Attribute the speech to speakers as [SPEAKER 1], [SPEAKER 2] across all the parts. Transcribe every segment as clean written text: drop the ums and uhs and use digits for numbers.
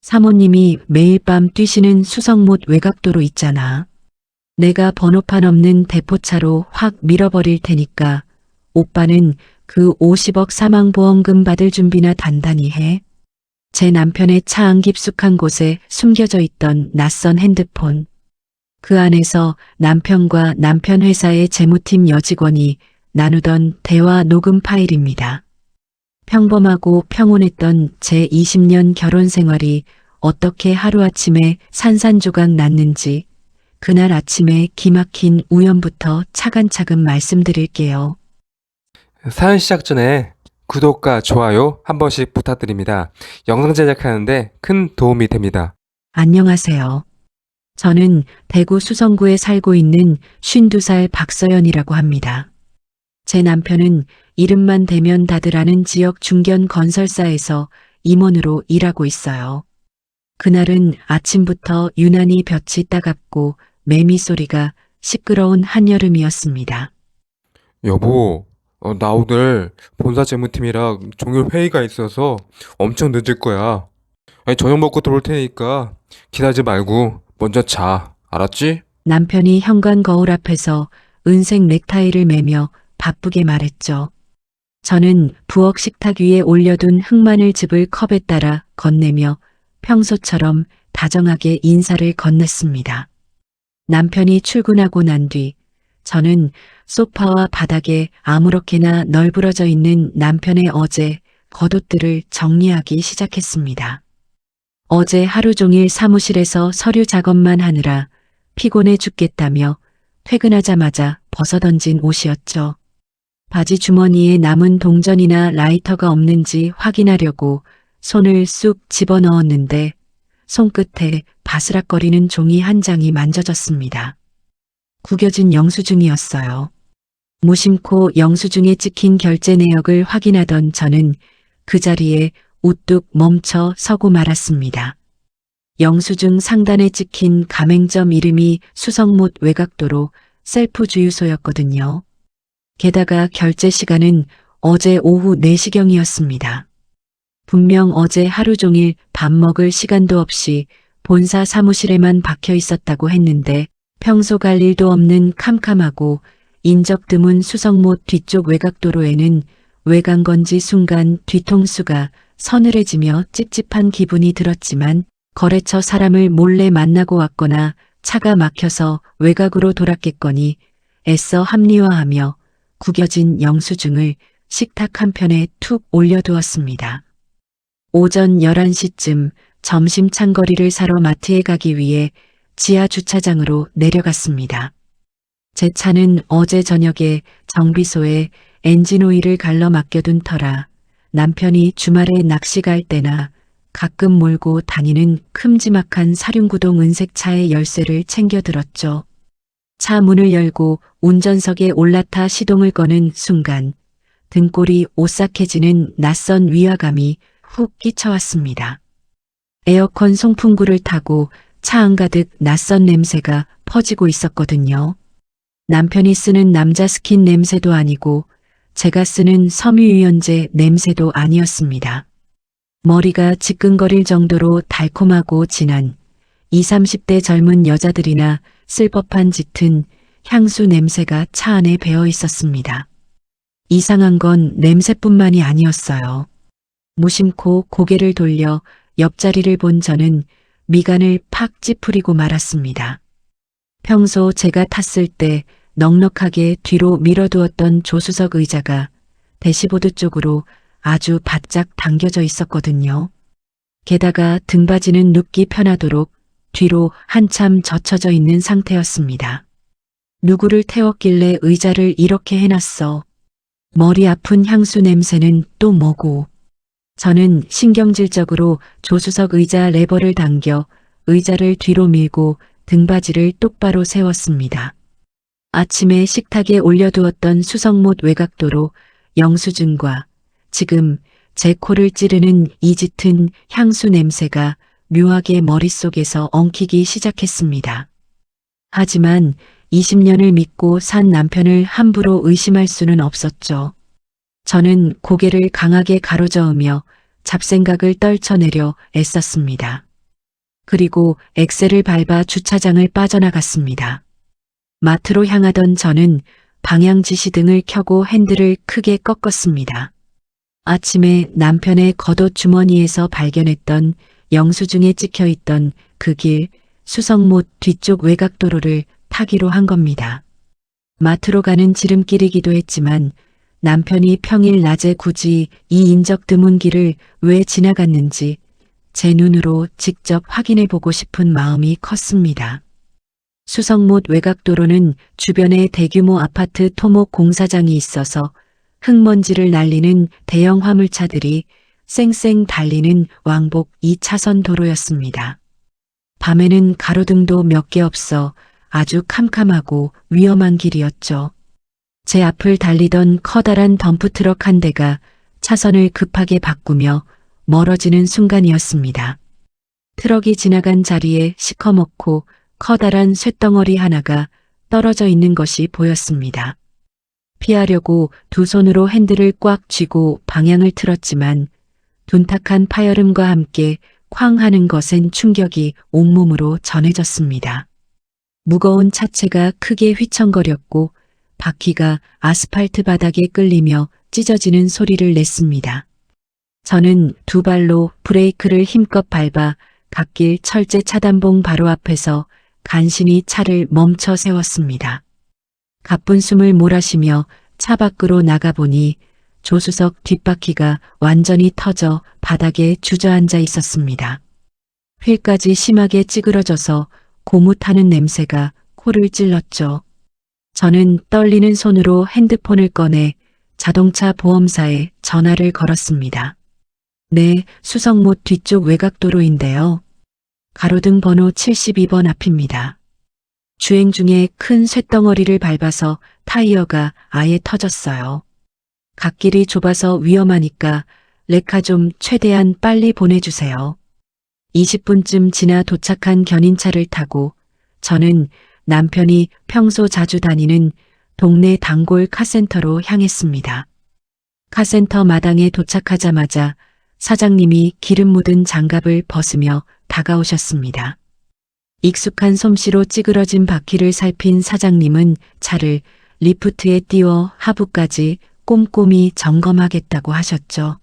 [SPEAKER 1] 사모님이 매일 밤 뛰시는 수성못 외곽도로 있잖아. 내가 번호판 없는 대포차로 확 밀어버릴 테니까 오빠는 그 50억 사망보험금 받을 준비나 단단히 해. 제 남편의 차 안 깊숙한 곳에 숨겨져 있던 낯선 핸드폰. 그 안에서 남편과 남편 회사의 재무팀 여직원이 나누던 대화 녹음 파일입니다. 평범하고 평온했던 제 20년 결혼 생활이 어떻게 하루아침에 산산조각 났는지 그날 아침에 기막힌 우연부터 차근차근 말씀드릴게요.
[SPEAKER 2] 사연 시작 전에 구독과 좋아요 한 번씩 부탁드립니다. 영상 제작하는데 큰 도움이 됩니다.
[SPEAKER 1] 안녕하세요. 저는 대구 수성구에 살고 있는 52살 박서연이라고 합니다. 제 남편은 이름만 대면 다들 아는 지역 중견 건설사에서 임원으로 일하고 있어요. 그날은 아침부터 유난히 볕이 따갑고 매미 소리가 시끄러운 한여름이었습니다.
[SPEAKER 2] 여보, 나 오늘 본사 재무팀이랑 종료 회의가 있어서 엄청 늦을 거야. 아니, 저녁 먹고 들어올 테니까 기다리지 말고 먼저 자. 알았지?
[SPEAKER 1] 남편이 현관 거울 앞에서 은색 넥타이를 매며 바쁘게 말했죠. 저는 부엌 식탁 위에 올려둔 흑마늘즙을 컵에 따라 건네며 평소처럼 다정하게 인사를 건넸습니다. 남편이 출근하고 난 뒤 저는 소파와 바닥에 아무렇게나 널브러져 있는 남편의 어제 겉옷들을 정리하기 시작했습니다. 어제 하루 종일 사무실에서 서류 작업만 하느라 피곤해 죽겠다며 퇴근하자마자 벗어던진 옷이었죠. 바지 주머니에 남은 동전이나 라이터가 없는지 확인하려고 손을 쑥 집어넣었는데 손끝에 바스락거리는 종이 한 장이 만져졌습니다. 구겨진 영수증이었어요. 무심코 영수증에 찍힌 결제 내역을 확인하던 저는 그 자리에 우뚝 멈춰 서고 말았습니다. 영수증 상단에 찍힌 가맹점 이름이 수성못 외곽도로 셀프 주유소였거든요. 게다가 결제 시간은 어제 오후 4시경이었습니다. 분명 어제 하루 종일 밥 먹을 시간도 없이 본사 사무실에만 박혀 있었다고 했는데 평소 갈 일도 없는 캄캄하고 인적 드문 수성못 뒤쪽 외곽도로에는 왜 간 건지 순간 뒤통수가 서늘해지며 찝찝한 기분이 들었지만 거래처 사람을 몰래 만나고 왔거나 차가 막혀서 외곽으로 돌았겠거니 애써 합리화하며 구겨진 영수증을 식탁 한편에 툭 올려두었습니다. 오전 11시쯤 점심 찬거리를 사러 마트에 가기 위해 지하 주차장으로 내려갔습니다. 제 차는 어제 저녁에 정비소에 엔진오일을 갈러 맡겨둔 터라 남편이 주말에 낚시 갈 때나 가끔 몰고 다니는 큼지막한 사륜구동 은색 차의 열쇠를 챙겨 들었죠. 차 문을 열고 운전석에 올라타 시동을 거는 순간 등골이 오싹해지는 낯선 위화감이 훅 끼쳐왔습니다. 에어컨 송풍구를 타고 차 안가득 낯선 냄새가 퍼지고 있었거든요. 남편이 쓰는 남자 스킨 냄새도 아니고 제가 쓰는 섬유유연제 냄새도 아니었습니다. 머리가 지끈거릴 정도로 달콤하고 진한 20, 30대 젊은 여자들이나 쓸 법한 짙은 향수 냄새가 차 안에 배어 있었습니다. 이상한 건 냄새뿐만이 아니었어요. 무심코 고개를 돌려 옆자리를 본 저는 미간을 팍 찌푸리고 말았습니다. 평소 제가 탔을 때 넉넉하게 뒤로 밀어두었던 조수석 의자가 대시보드 쪽으로 아주 바짝 당겨져 있었거든요. 게다가 등받이는 눕기 편하도록 뒤로 한참 젖혀져 있는 상태였습니다. 누구를 태웠길래 의자를 이렇게 해놨어. 머리 아픈 향수 냄새는 또 뭐고. 저는 신경질적으로 조수석 의자 레버를 당겨 의자를 뒤로 밀고 등받이를 똑바로 세웠습니다. 아침에 식탁에 올려두었던 수성못 외곽도로 영수증과 지금 제 코를 찌르는 이 짙은 향수 냄새가 묘하게 머릿속에서 엉키기 시작했습니다. 하지만 20년을 믿고 산 남편을 함부로 의심할 수는 없었죠. 저는 고개를 강하게 가로저으며 잡생각을 떨쳐내려 애썼습니다. 그리고 엑셀을 밟아 주차장을 빠져나갔습니다. 마트로 향하던 저는 방향 지시등을 켜고 핸들을 크게 꺾었습니다. 아침에 남편의 겉옷 주머니에서 발견했던 영수증에 찍혀 있던 그 길, 수성못 뒤쪽 외곽도로를 타기로 한 겁니다. 마트로 가는 지름길이기도 했지만 남편이 평일 낮에 굳이 이 인적 드문 길을 왜 지나갔는지 제 눈으로 직접 확인해 보고 싶은 마음이 컸습니다. 수성못 외곽도로는 주변에 대규모 아파트 토목 공사장이 있어서 흙먼지를 날리는 대형 화물차들이 쌩쌩 달리는 왕복 2차선 도로였습니다. 밤에는 가로등도 몇 개 없어 아주 캄캄하고 위험한 길이었죠. 제 앞을 달리던 커다란 덤프트럭 한 대가 차선을 급하게 바꾸며 멀어지는 순간이었습니다. 트럭이 지나간 자리에 시커멓고 커다란 쇳덩어리 하나가 떨어져 있는 것이 보였습니다. 피하려고 두 손으로 핸들을 꽉 쥐고 방향을 틀었지만 둔탁한 파열음과 함께 쾅 하는 것엔 충격이 온몸으로 전해졌습니다. 무거운 차체가 크게 휘청거렸고 바퀴가 아스팔트 바닥에 끌리며 찢어지는 소리를 냈습니다. 저는 두 발로 브레이크를 힘껏 밟아 갓길 철제 차단봉 바로 앞에서 간신히 차를 멈춰 세웠습니다. 가쁜 숨을 몰아쉬며 차 밖으로 나가보니 조수석 뒷바퀴가 완전히 터져 바닥에 주저앉아 있었습니다. 휠까지 심하게 찌그러져서 고무타는 냄새가 코를 찔렀죠. 저는 떨리는 손으로 핸드폰을 꺼내 자동차 보험사에 전화를 걸었습니다. 네, 수성못 뒤쪽 외곽도로인데요. 가로등 번호 72번 앞입니다. 주행 중에 큰 쇳덩어리를 밟아서 타이어가 아예 터졌어요. 갓길이 좁아서 위험하니까 레카 좀 최대한 빨리 보내주세요. 20분쯤 지나 도착한 견인차를 타고 저는 남편이 평소 자주 다니는 동네 단골 카센터로 향했습니다. 카센터 마당에 도착하자마자 사장님이 기름 묻은 장갑을 벗으며 다가오셨습니다. 익숙한 솜씨로 찌그러진 바퀴를 살핀 사장님은 차를 리프트에 띄워 하부까지 꼼꼼히 점검하겠다고 하셨죠.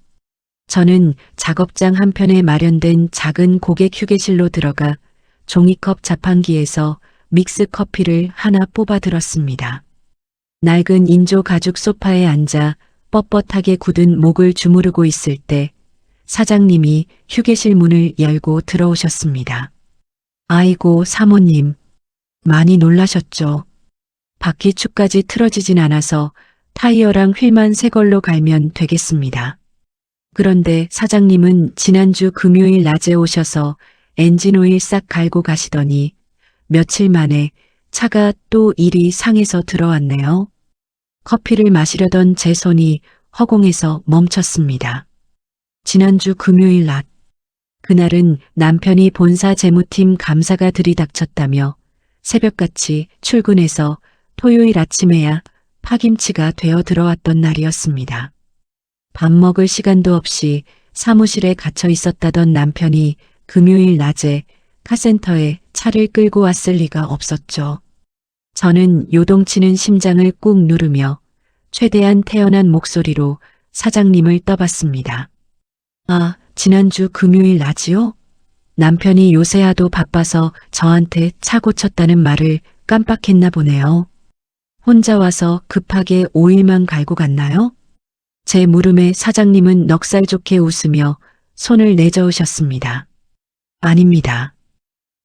[SPEAKER 1] 저는 작업장 한편에 마련된 작은 고객 휴게실로 들어가 종이컵 자판기에서 믹스 커피를 하나 뽑아 들었습니다. 낡은 인조 가죽 소파에 앉아 뻣뻣하게 굳은 목을 주무르고 있을 때 사장님이 휴게실 문을 열고 들어오셨습니다. 아이고 사모님, 많이 놀라셨죠? 바퀴축까지 틀어지진 않아서 타이어랑 휠만 새 걸로 갈면 되겠습니다. 그런데 사장님은 지난주 금요일 낮에 오셔서 엔진오일 싹 갈고 가시더니 며칠 만에 차가 또 일이 상해서 들어왔네요. 커피를 마시려던 제 손이 허공에서 멈췄습니다. 지난주 금요일 낮, 그날은 남편이 본사 재무팀 감사가 들이닥쳤다며 새벽같이 출근해서 토요일 아침에야 파김치가 되어 들어왔던 날이었습니다. 밥 먹을 시간도 없이 사무실에 갇혀 있었다던 남편이 금요일 낮에 카센터에 차를 끌고 왔을 리가 없었죠. 저는 요동치는 심장을 꾹 누르며 최대한 태연한 목소리로 사장님을 떠봤습니다. 아, 지난주 금요일 낮이요? 남편이 요새 하도 바빠서 저한테 차 고쳤다는 말을 깜빡했나 보네요. 혼자 와서 급하게 오일만 갈고 갔나요? 제 물음에 사장님은 넉살 좋게 웃으며 손을 내저으셨습니다. 아닙니다.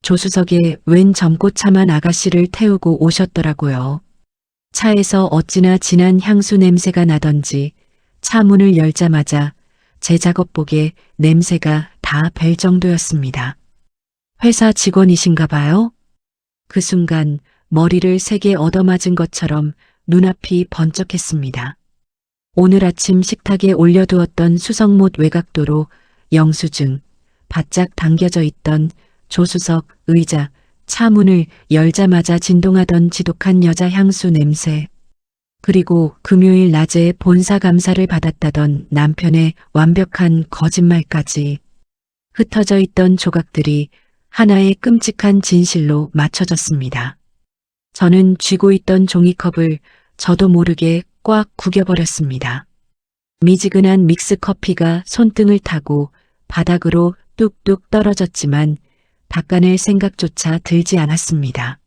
[SPEAKER 1] 조수석에 웬 젊고참한 아가씨를 태우고 오셨더라고요. 차에서 어찌나 진한 향수 냄새가 나던지 차 문을 열자마자 제 작업복에 냄새가 다 배 정도였습니다. 회사 직원이신가 봐요? 그 순간 머리를 세게 얻어맞은 것처럼 눈앞이 번쩍했습니다. 오늘 아침 식탁에 올려두었던 수성못 외곽도로 영수증, 바짝 당겨져 있던 조수석, 의자, 차 문을 열자마자 진동하던 지독한 여자 향수 냄새, 그리고 금요일 낮에 본사 감사를 받았다던 남편의 완벽한 거짓말까지 흩어져 있던 조각들이 하나의 끔찍한 진실로 맞춰졌습니다. 저는 쥐고 있던 종이컵을 저도 모르게 꽉 구겨버렸습니다. 미지근한 믹스커피가 손등을 타고 바닥으로 뚝뚝 떨어졌지만 닦아낼 생각조차 들지 않았습니다.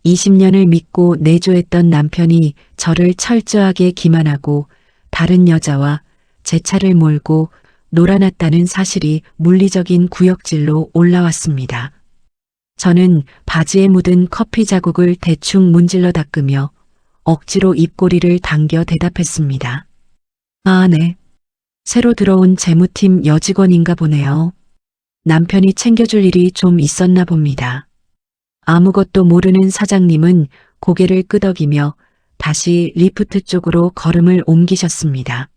[SPEAKER 1] 20년을 믿고 내조했던 남편이 저를 철저하게 기만하고 다른 여자와 제 차를 몰고 놀아났다는 사실이 물리적인 구역질로 올라왔습니다. 저는 바지에 묻은 커피 자국을 대충 문질러 닦으며 억지로 입꼬리를 당겨 대답했습니다. 아, 네. 새로 들어온 재무팀 여직원인가 보네요. 남편이 챙겨줄 일이 좀 있었나 봅니다. 아무것도 모르는 사장님은 고개를 끄덕이며 다시 리프트 쪽으로 걸음을 옮기셨습니다.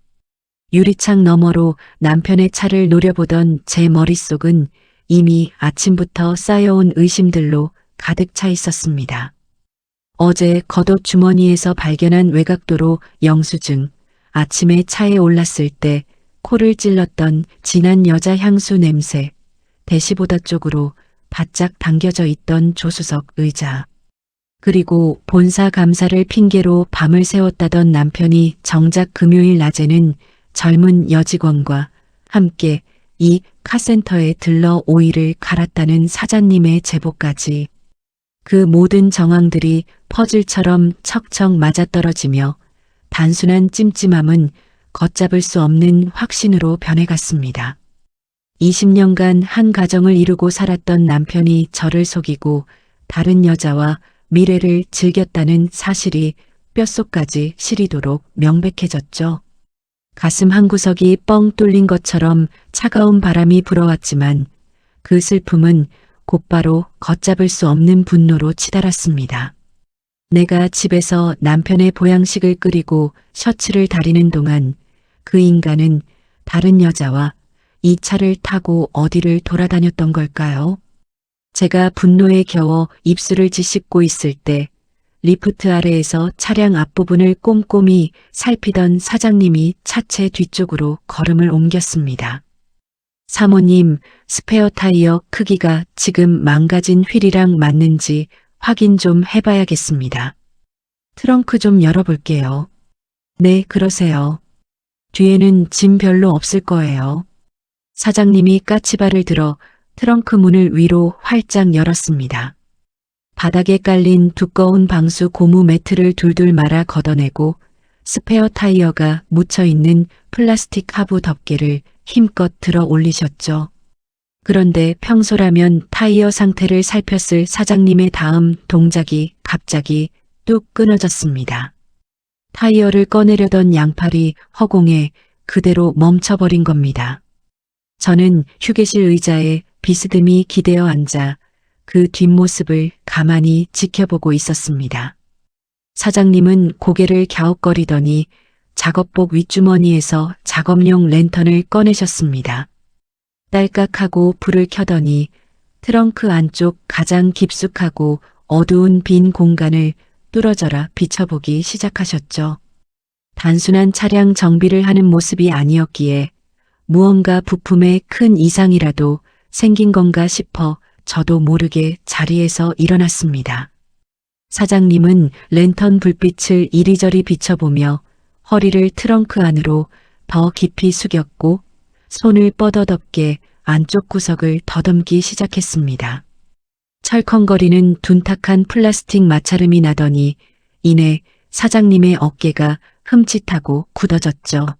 [SPEAKER 1] 유리창 너머로 남편의 차를 노려보던 제 머릿속은 이미 아침부터 쌓여온 의심들로 가득 차 있었습니다. 어제 겉옷 주머니에서 발견한 외곽도로 영수증, 아침에 차에 올랐을 때 코를 찔렀던 진한 여자 향수 냄새, 대시보다 쪽으로 바짝 당겨져 있던 조수석 의자. 그리고 본사 감사를 핑계로 밤을 새웠다던 남편이 정작 금요일 낮에는 젊은 여직원과 함께 이 카센터에 들러 오이를 갈았다는 사장님의 제보까지. 그 모든 정황들이 퍼즐처럼 척척 맞아떨어지며 단순한 찜찜함은 걷잡을 수 없는 확신으로 변해갔습니다. 20년간 한 가정을 이루고 살았던 남편이 저를 속이고 다른 여자와 미래를 즐겼다는 사실이 뼛속까지 시리도록 명백해졌죠. 가슴 한구석이 뻥 뚫린 것처럼 차가운 바람이 불어왔지만 그 슬픔은 곧바로 걷잡을 수 없는 분노로 치달았습니다. 내가 집에서 남편의 보양식을 끓이고 셔츠를 다리는 동안 그 인간은 다른 여자와 이 차를 타고 어디를 돌아다녔던 걸까요? 제가 분노에 겨워 입술을 짓씹고 있을 때 리프트 아래에서 차량 앞부분을 꼼꼼히 살피던 사장님이 차체 뒤쪽으로 걸음을 옮겼습니다. 사모님, 스페어 타이어 크기가 지금 망가진 휠이랑 맞는지 확인 좀 해봐야겠습니다. 트렁크 좀 열어볼게요. 네, 그러세요. 뒤에는 짐 별로 없을 거예요. 사장님이 까치발을 들어 트렁크 문을 위로 활짝 열었습니다. 바닥에 깔린 두꺼운 방수 고무 매트를 둘둘 말아 걷어내고 스페어 타이어가 묻혀있는 플라스틱 하부 덮개를 힘껏 들어 올리셨죠. 그런데 평소라면 타이어 상태를 살폈을 사장님의 다음 동작이 갑자기 뚝 끊어졌습니다. 타이어를 꺼내려던 양팔이 허공에 그대로 멈춰버린 겁니다. 저는 휴게실 의자에 비스듬히 기대어 앉아 그 뒷모습을 가만히 지켜보고 있었습니다. 사장님은 고개를 갸웃거리더니 작업복 윗주머니에서 작업용 랜턴을 꺼내셨습니다. 딸깍하고 불을 켜더니 트렁크 안쪽 가장 깊숙하고 어두운 빈 공간을 뚫어져라 비춰보기 시작하셨죠. 단순한 차량 정비를 하는 모습이 아니었기에 무언가 부품에 큰 이상이라도 생긴 건가 싶어 저도 모르게 자리에서 일어났습니다. 사장님은 랜턴 불빛을 이리저리 비춰보며 허리를 트렁크 안으로 더 깊이 숙였고 손을 뻗어덮게 안쪽 구석을 더듬기 시작했습니다. 철컹거리는 둔탁한 플라스틱 마찰음이 나더니 이내 사장님의 어깨가 흠칫하고 굳어졌죠.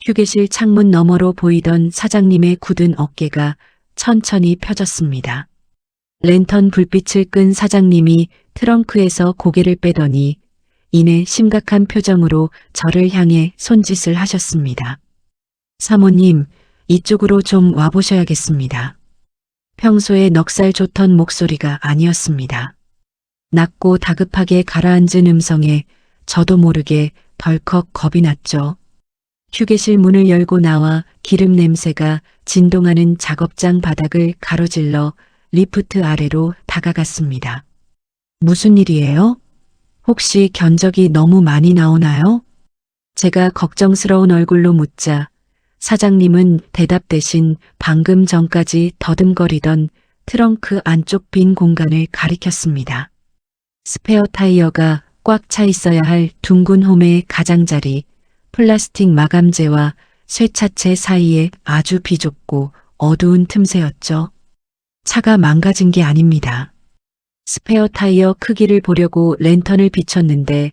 [SPEAKER 1] 휴게실 창문 너머로 보이던 사장님의 굳은 어깨가 천천히 펴졌습니다. 랜턴 불빛을 끈 사장님이 트렁크에서 고개를 빼더니 이내 심각한 표정으로 저를 향해 손짓을 하셨습니다. 사모님, 이쪽으로 좀 와보셔야겠습니다. 평소에 넉살 좋던 목소리가 아니었습니다. 낮고 다급하게 가라앉은 음성에 저도 모르게 덜컥 겁이 났죠. 휴게실 문을 열고 나와 기름 냄새가 진동하는 작업장 바닥을 가로질러 리프트 아래로 다가갔습니다. 무슨 일이에요? 혹시 견적이 너무 많이 나오나요? 제가 걱정스러운 얼굴로 묻자 사장님은 대답 대신 방금 전까지 더듬거리던 트렁크 안쪽 빈 공간을 가리켰습니다. 스페어 타이어가 꽉 차 있어야 할 둥근 홈의 가장자리, 플라스틱 마감재와 쇠차체 사이에 아주 비좁고 어두운 틈새였죠. 차가 망가진 게 아닙니다. 스페어 타이어 크기를 보려고 랜턴을 비췄는데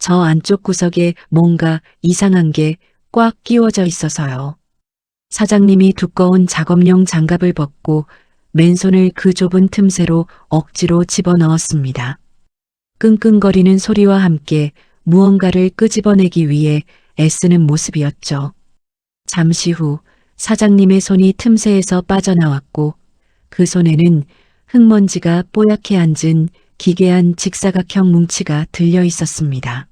[SPEAKER 1] 저 안쪽 구석에 뭔가 이상한 게 꽉 끼워져 있어서요. 사장님이 두꺼운 작업용 장갑을 벗고 맨손을 그 좁은 틈새로 억지로 집어넣었습니다. 끙끙거리는 소리와 함께 무언가를 끄집어내기 위해 애쓰는 모습이었죠. 잠시 후 사장님의 손이 틈새에서 빠져나왔고 그 손에는 흙먼지가 뽀얗게 앉은 기괴한 직사각형 뭉치가 들려 있었습니다.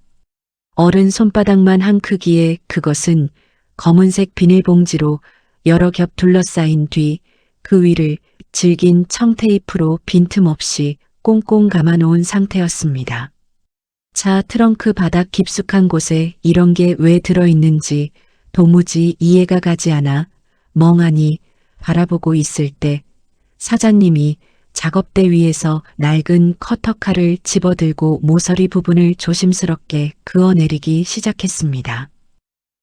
[SPEAKER 1] 어른 손바닥만 한 크기의 그것은 검은색 비닐봉지로 여러 겹 둘러싸인 뒤 그 위를 질긴 청테이프로 빈틈없이 꽁꽁 감아놓은 상태였습니다. 차 트렁크 바닥 깊숙한 곳에 이런 게 왜 들어있는지 도무지 이해가 가지 않아 멍하니 바라보고 있을 때 사장님이 작업대 위에서 낡은 커터칼을 집어들고 모서리 부분을 조심스럽게 그어내리기 시작했습니다.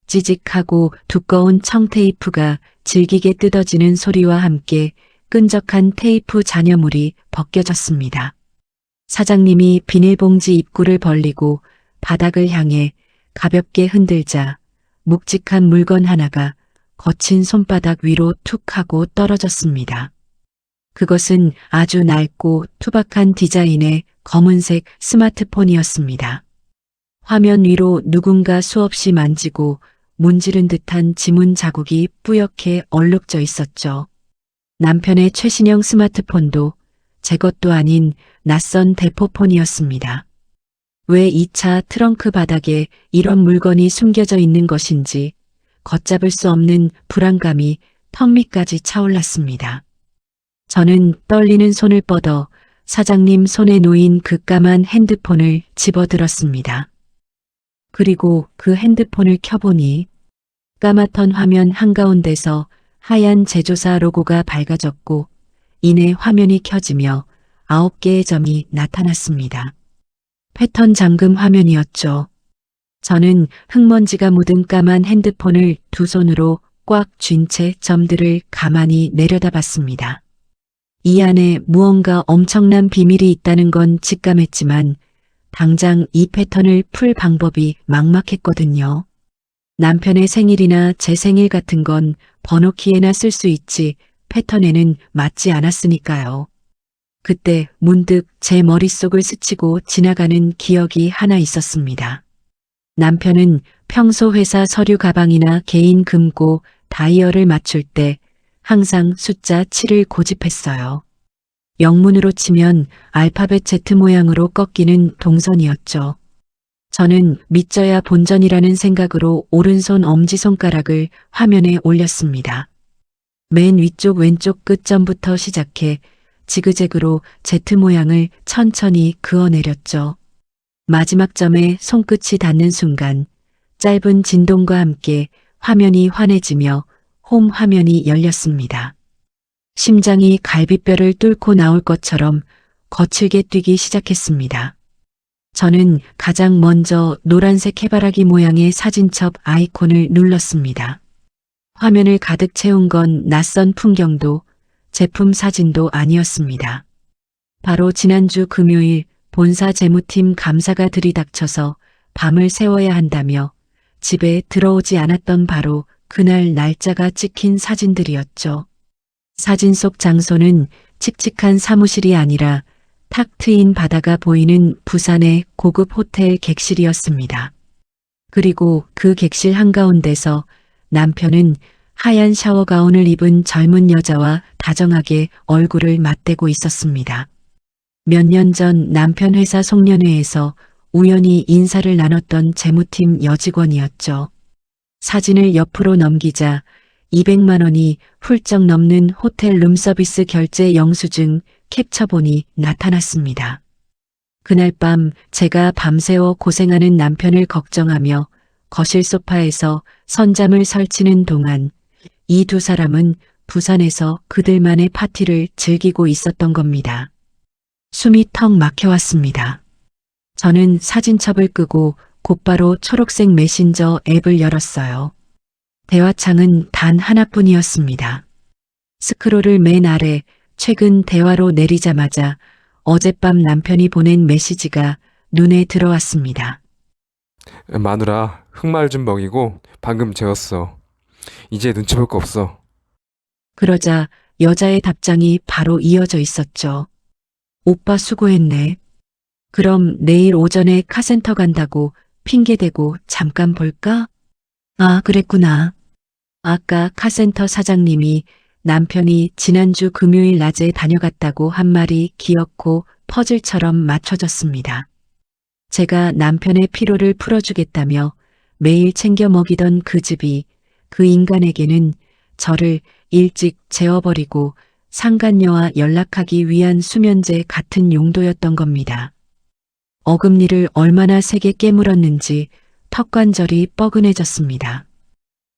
[SPEAKER 1] 찌직하고 두꺼운 청테이프가 질기게 뜯어지는 소리와 함께 끈적한 테이프 잔여물이 벗겨졌습니다. 사장님이 비닐봉지 입구를 벌리고 바닥을 향해 가볍게 흔들자 묵직한 물건 하나가 거친 손바닥 위로 툭 하고 떨어졌습니다. 그것은 아주 낡고 투박한 디자인의 검은색 스마트폰이었습니다. 화면 위로 누군가 수없이 만지고 문지른 듯한 지문 자국이 뿌옇게 얼룩져 있었죠. 남편의 최신형 스마트폰도 제 것도 아닌 낯선 대포폰이었습니다. 왜 이 차 트렁크 바닥에 이런 물건이 숨겨져 있는 것인지 걷잡을 수 없는 불안감이 턱밑까지 차올랐습니다. 저는 떨리는 손을 뻗어 사장님 손에 놓인 그 까만 핸드폰을 집어들었습니다. 그리고 그 핸드폰을 켜보니 까맣던 화면 한가운데서 하얀 제조사 로고가 밝아졌고 이내 화면이 켜지며 9개의 점이 나타났습니다. 패턴 잠금 화면이었죠. 저는 흙먼지가 묻은 까만 핸드폰을 두 손으로 꽉 쥔 채 점들을 가만히 내려다봤습니다. 이 안에 무언가 엄청난 비밀이 있다는 건 직감했지만 당장 이 패턴을 풀 방법이 막막했거든요. 남편의 생일이나 제 생일 같은 건 번호키에나 쓸 수 있지 패턴에는 맞지 않았으니까요. 그때 문득 제 머릿속을 스치고 지나가는 기억이 하나 있었습니다. 남편은 평소 회사 서류 가방이나 개인 금고, 다이어를 맞출 때 항상 숫자 7을 고집했어요. 영문으로 치면 알파벳 Z 모양으로 꺾이는 동선이었죠. 저는 믿져야 본전이라는 생각으로 오른손 엄지손가락을 화면에 올렸습니다. 맨 위쪽 왼쪽 끝점부터 시작해 지그재그로 Z 모양을 천천히 그어내렸죠. 마지막 점에 손끝이 닿는 순간 짧은 진동과 함께 화면이 환해지며 홈 화면이 열렸습니다. 심장이 갈비뼈를 뚫고 나올 것처럼 거칠게 뛰기 시작했습니다. 저는 가장 먼저 노란색 해바라기 모양의 사진첩 아이콘을 눌렀습니다. 화면을 가득 채운 건 낯선 풍경도 제품 사진도 아니었습니다. 바로 지난주 금요일 본사 재무팀 감사가 들이닥쳐서 밤을 새워야 한다며 집에 들어오지 않았던 바로 그날 날짜가 찍힌 사진들이었죠. 사진 속 장소는 칙칙한 사무실이 아니라 탁 트인 바다가 보이는 부산의 고급 호텔 객실이었습니다. 그리고 그 객실 한가운데서 남편은 하얀 샤워 가운을 입은 젊은 여자와 다정하게 얼굴을 맞대고 있었습니다. 몇 년 전 남편 회사 송년회에서 우연히 인사를 나눴던 재무팀 여직원이었죠. 사진을 옆으로 넘기자 200만 원이 훌쩍 넘는 호텔 룸서비스 결제 영수증 캡처본이 나타났습니다. 그날 밤 제가 밤새워 고생하는 남편을 걱정하며 거실 소파에서 선잠을 설치는 동안 이 두 사람은 부산에서 그들만의 파티를 즐기고 있었던 겁니다. 숨이 턱 막혀왔습니다. 저는 사진첩을 끄고 곧바로 초록색 메신저 앱을 열었어요. 대화창은 단 하나뿐이었습니다. 스크롤을 맨 아래 최근 대화로 내리자마자 어젯밤 남편이 보낸 메시지가 눈에 들어왔습니다.
[SPEAKER 2] 마누라, 흑마늘 좀 먹이고 방금 재웠어. 이제 눈치 볼 거 없어.
[SPEAKER 1] 그러자 여자의 답장이 바로 이어져 있었죠. 오빠 수고했네. 그럼 내일 오전에 카센터 간다고 핑계대고 잠깐 볼까? 아, 그랬구나. 아까 카센터 사장님이 남편이 지난주 금요일 낮에 다녀갔다고 한 말이 기억고 퍼즐처럼 맞춰졌습니다. 제가 남편의 피로를 풀어주겠다며 매일 챙겨 먹이던 그 집이 그 인간에게는 저를 일찍 재워버리고 상간녀와 연락하기 위한 수면제 같은 용도였던 겁니다. 어금니를 얼마나 세게 깨물었는지 턱관절이 뻐근해졌습니다.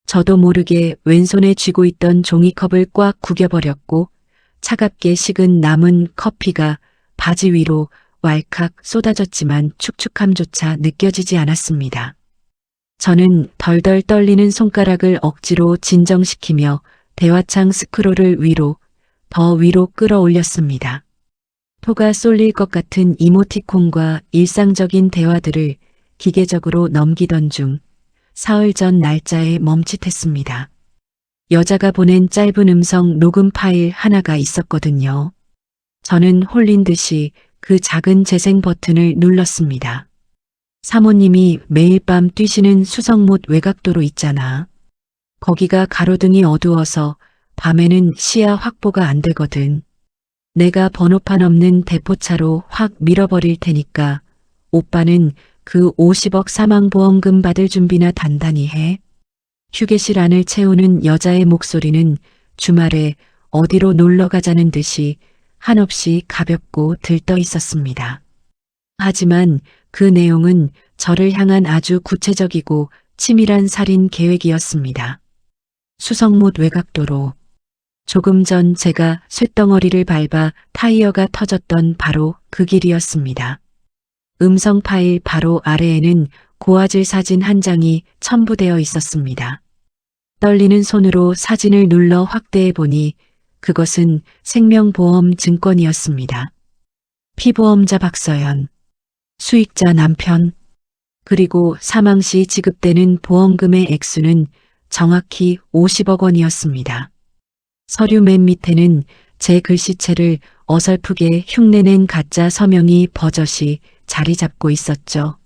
[SPEAKER 1] 저도 모르게 왼손에 쥐고 있던 종이컵을 꽉 구겨버렸고 차갑게 식은 남은 커피가 바지 위로 왈칵 쏟아졌지만 축축함조차 느껴지지 않았습니다. 저는 덜덜 떨리는 손가락을 억지로 진정시키며 대화창 스크롤을 위로, 더 위로 끌어올렸습니다. 토가 쏠릴 것 같은 이모티콘과 일상적인 대화들을 기계적으로 넘기던 중 사흘 전 날짜에 멈칫했습니다. 여자가 보낸 짧은 음성 녹음 파일 하나가 있었거든요. 저는 홀린 듯이 그 작은 재생 버튼을 눌렀습니다. 사모님이 매일 밤 뛰시는 수성못 외곽도로 있잖아. 거기가 가로등이 어두워서 밤에는 시야 확보가 안 되거든. 내가 번호판 없는 대포차로 확 밀어버릴 테니까 오빠는 그 50억 사망보험금 받을 준비나 단단히 해. 휴게실 안을 채우는 여자의 목소리는 주말에 어디로 놀러 가자는 듯이 한없이 가볍고 들떠 있었습니다. 하지만 그 내용은 저를 향한 아주 구체적이고 치밀한 살인 계획이었습니다. 수성못 외곽도로. 조금 전 제가 쇳덩어리를 밟아 타이어가 터졌던 바로 그 길이었습니다. 음성 파일 바로 아래에는 고화질 사진 한 장이 첨부되어 있었습니다. 떨리는 손으로 사진을 눌러 확대해 보니 그것은 생명보험 증권이었습니다. 피보험자 박서연, 수익자 남편, 그리고 사망 시 지급되는 보험금의 액수는 정확히 50억 원이었습니다. 서류 맨 밑에는 제 글씨체를 어설프게 흉내낸 가짜 서명이 버젓이 자리 잡고 있었죠.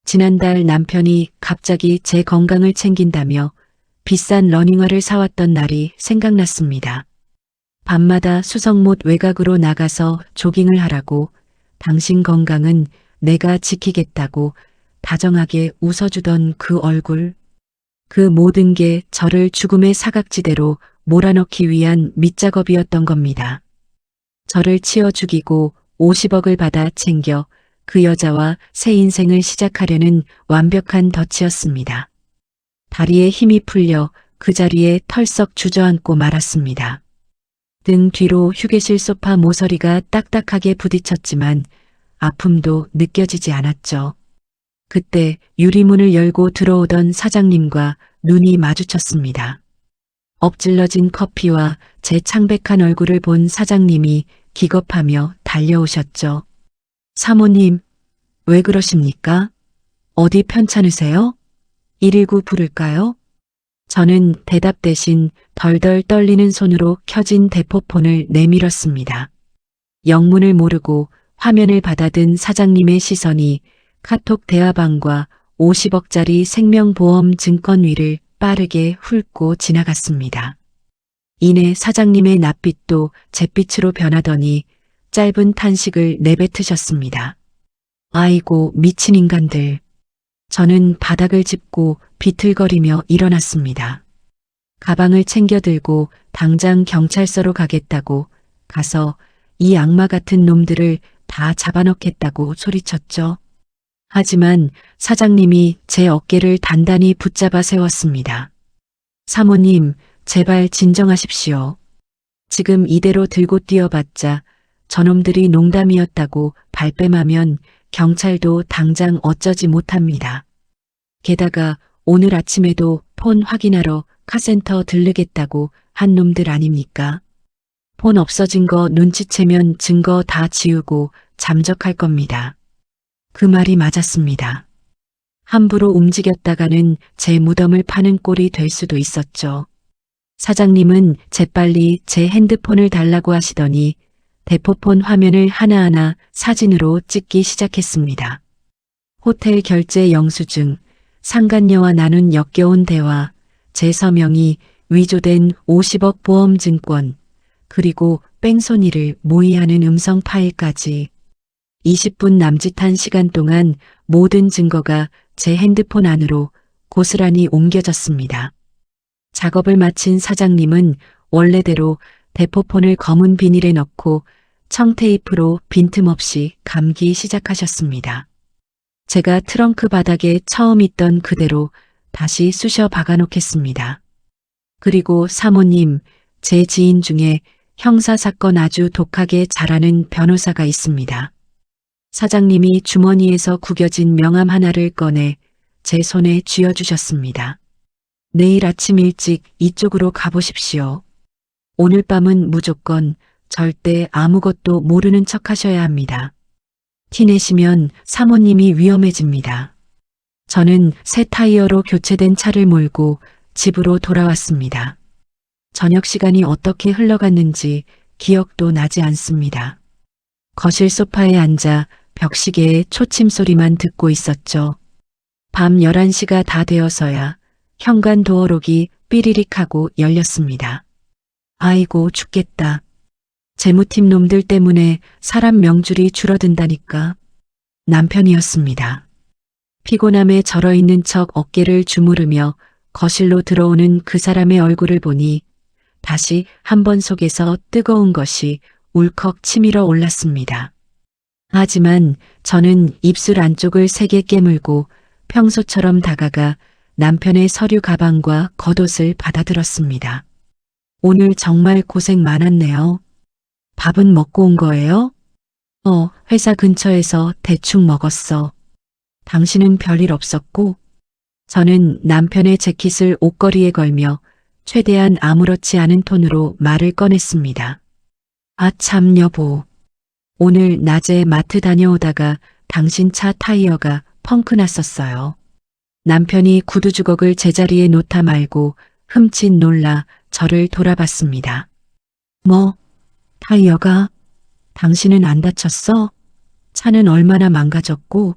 [SPEAKER 1] 지난달 남편이 갑자기 제 건강을 챙긴다며 비싼 러닝화를 사왔던 날이 생각났습니다. 밤마다 수성못 외곽으로 나가서 조깅을 하라고 당신 건강은 내가 지키겠다고 다정하게 웃어주던 그 얼굴. 그 모든 게 저를 죽음의 사각지대로 몰아넣기 위한 밑작업이었던 겁니다. 저를 치어 죽이고 50억을 받아 챙겨 그 여자와 새 인생을 시작하려는 완벽한 덫이었습니다. 다리에 힘이 풀려 그 자리에 털썩 주저앉고 말았습니다. 등 뒤로 휴게실 소파 모서리가 딱딱하게 부딪혔지만 아픔도 느껴지지 않았죠. 그때 유리문을 열고 들어오던 사장님과 눈이 마주쳤습니다. 엎질러진 커피와 제 창백한 얼굴을 본 사장님이 기겁하며 달려오셨죠. 사모님, 왜 그러십니까? 어디 편찮으세요? 119 부를까요? 저는 대답 대신 덜덜 떨리는 손으로 켜진 대포폰을 내밀었습니다. 영문을 모르고 화면을 받아든 사장님의 시선이 카톡 대화방과 50억짜리 생명보험 증권 위를 빠르게 훑고 지나갔습니다. 이내 사장님의 낯빛도 잿빛으로 변하더니 짧은 탄식을 내뱉으셨습니다. 아이고 미친 인간들. 저는 바닥을 짚고 비틀거리며 일어났습니다. 가방을 챙겨 들고 당장 경찰서로 가겠다고 가서 이 악마 같은 놈들을 다 잡아넣겠다고 소리쳤죠. 하지만 사장님이 제 어깨를 단단히 붙잡아 세웠습니다. 사모님, 제발 진정하십시오. 지금 이대로 들고 뛰어봤자 저놈들이 농담이었다고 발뺌하면 경찰도 당장 어쩌지 못합니다. 게다가 오늘 아침에도 폰 확인하러 카센터 들르겠다고 한 놈들 아닙니까? 폰 없어진 거 눈치채면 증거 다 지우고 잠적할 겁니다. 그 말이 맞았습니다. 함부로 움직였다가는 제 무덤을 파는 꼴이 될 수도 있었죠. 사장님은 재빨리 제 핸드폰을 달라고 하시더니 대포폰 화면을 하나하나 사진으로 찍기 시작했습니다. 호텔 결제 영수증, 상간녀와 나눈 역겨운 대화, 제 서명이 위조된 50억 보험증권, 그리고 뺑소니를 모의하는 음성 파일까지 20분 남짓한 시간 동안 모든 증거가 제 핸드폰 안으로 고스란히 옮겨졌습니다. 작업을 마친 사장님은 원래대로 대포폰을 검은 비닐에 넣고 청테이프로 빈틈없이 감기 시작하셨습니다. 제가 트렁크 바닥에 처음 있던 그대로 다시 쑤셔 박아놓겠습니다. 그리고 사모님, 제 지인 중에 형사사건 아주 독하게 잘하는 변호사가 있습니다. 사장님이 주머니에서 구겨진 명함 하나를 꺼내 제 손에 쥐어주셨습니다. 내일 아침 일찍 이쪽으로 가보십시오. 오늘 밤은 무조건 절대 아무것도 모르는 척 하셔야 합니다. 티내시면 사모님이 위험해집니다. 저는 새 타이어로 교체된 차를 몰고 집으로 돌아왔습니다. 저녁 시간이 어떻게 흘러갔는지 기억도 나지 않습니다. 거실 소파에 앉아 벽시계의 초침 소리만 듣고 있었죠. 밤 11시가 다 되어서야 현관 도어록이 삐리릭 하고 열렸습니다. 아이고 죽겠다. 재무팀 놈들 때문에 사람 명줄이 줄어든다니까. 남편이었습니다. 피곤함에 절어있는 척 어깨를 주무르며 거실로 들어오는 그 사람의 얼굴을 보니 다시 한 번 속에서 뜨거운 것이 울컥 치밀어 올랐습니다. 하지만 저는 입술 안쪽을 세게 깨물고 평소처럼 다가가 남편의 서류 가방과 겉옷을 받아들었습니다. 오늘 정말 고생 많았네요. 밥은 먹고 온 거예요? 회사 근처에서 대충 먹었어. 당신은 별일 없었고? 저는 남편의 재킷을 옷걸이에 걸며 최대한 아무렇지 않은 톤으로 말을 꺼냈습니다. 아 참 여보. 오늘 낮에 마트 다녀오다가 당신 차 타이어가 펑크 났었어요. 남편이 구두 주걱을 제자리에 놓다 말고 흠칫 놀라 저를 돌아봤습니다. 뭐? 타이어가? 당신은 안 다쳤어? 차는 얼마나 망가졌고?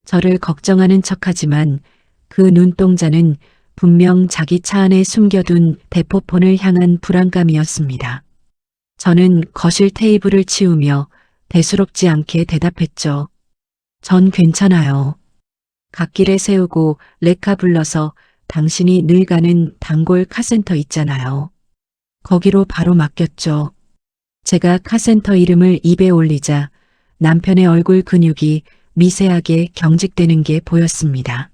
[SPEAKER 1] 저를 걱정하는 척하지만 그 눈동자는 분명 자기 차 안에 숨겨둔 대포폰을 향한 불안감이었습니다. 저는 거실 테이블을 치우며 대수롭지 않게 대답했죠. 전 괜찮아요. 갓길에 세우고 레카 불러서 당신이 늘 가는 단골 카센터 있잖아요. 거기로 바로 맡겼죠. 제가 카센터 이름을 입에 올리자 남편의 얼굴 근육이 미세하게 경직되는 게 보였습니다.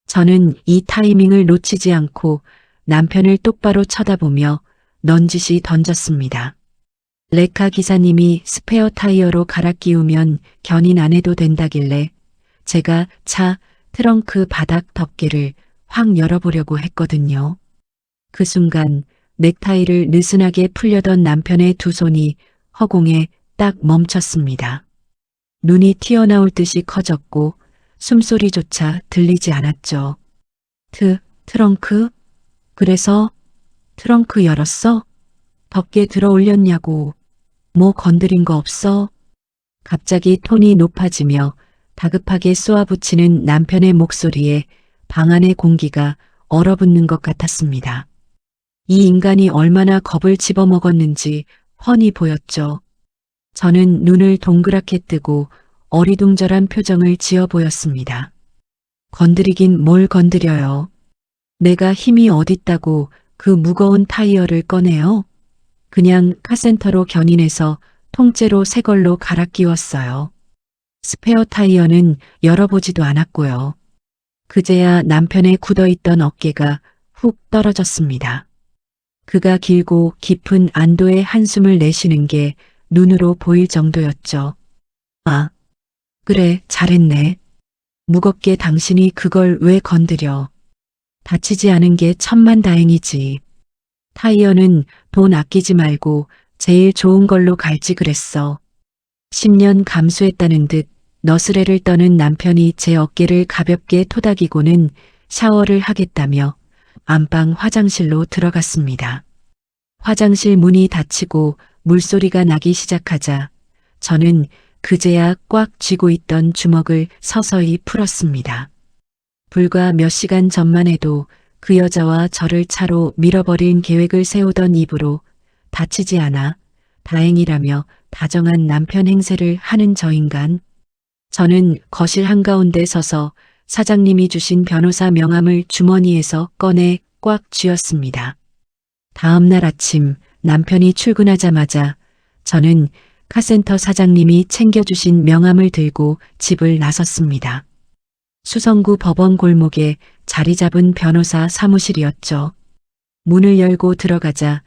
[SPEAKER 1] 저는 이 타이밍을 놓치지 않고 남편을 똑바로 쳐다보며 넌지시 던졌습니다. 레카 기사님이 스페어 타이어로 갈아 끼우면 견인 안 해도 된다길래 제가 차 트렁크 바닥 덮개를 확 열어보려고 했거든요. 그 순간 넥타이를 느슨하게 풀려던 남편의 두 손이 허공에 딱 멈췄습니다. 눈이 튀어나올 듯이 커졌고 숨소리조차 들리지 않았죠. 트렁크? 그래서 트렁크 열었어? 덮개 들어 올렸냐고. 뭐 건드린 거 없어? 갑자기 톤이 높아지며 다급하게 쏘아붙이는 남편의 목소리에 방 안의 공기가 얼어붙는 것 같았습니다. 이 인간이 얼마나 겁을 집어먹었는지 훤히 보였죠. 저는 눈을 동그랗게 뜨고 어리둥절한 표정을 지어 보였습니다. 건드리긴 뭘 건드려요. 내가 힘이 어딨다고 그 무거운 타이어를 꺼내요? 그냥 카센터로 견인해서 통째로 새 걸로 갈아 끼웠어요. 스페어 타이어는 열어보지도 않았고요. 그제야 남편의 굳어있던 어깨가 훅 떨어졌습니다. 그가 길고 깊은 안도의 한숨을 내쉬는 게 눈으로 보일 정도였죠. 아, 그래, 잘했네. 무겁게 당신이 그걸 왜 건드려. 다치지 않은 게 천만다행이지. 타이어는 돈 아끼지 말고 제일 좋은 걸로 갈지 그랬어. 10년 감수했다는 듯 너스레를 떠는 남편이 제 어깨를 가볍게 토닥이고는 샤워를 하겠다며 안방 화장실로 들어갔습니다. 화장실 문이 닫히고 물소리가 나기 시작하자 저는 그제야 꽉 쥐고 있던 주먹을 서서히 풀었습니다. 불과 몇 시간 전만 해도 그 여자와 저를 차로 밀어버린 계획을 세우던 입으로 다치지 않아 다행이라며 다정한 남편 행세를 하는 저 인간. 저는 거실 한가운데 서서 사장님이 주신 변호사 명함을 주머니에서 꺼내 꽉 쥐었습니다. 다음 날 아침 남편이 출근하자마자 저는 카센터 사장님이 챙겨주신 명함을 들고 집을 나섰습니다. 수성구 법원 골목에 자리 잡은 변호사 사무실이었죠. 문을 열고 들어가자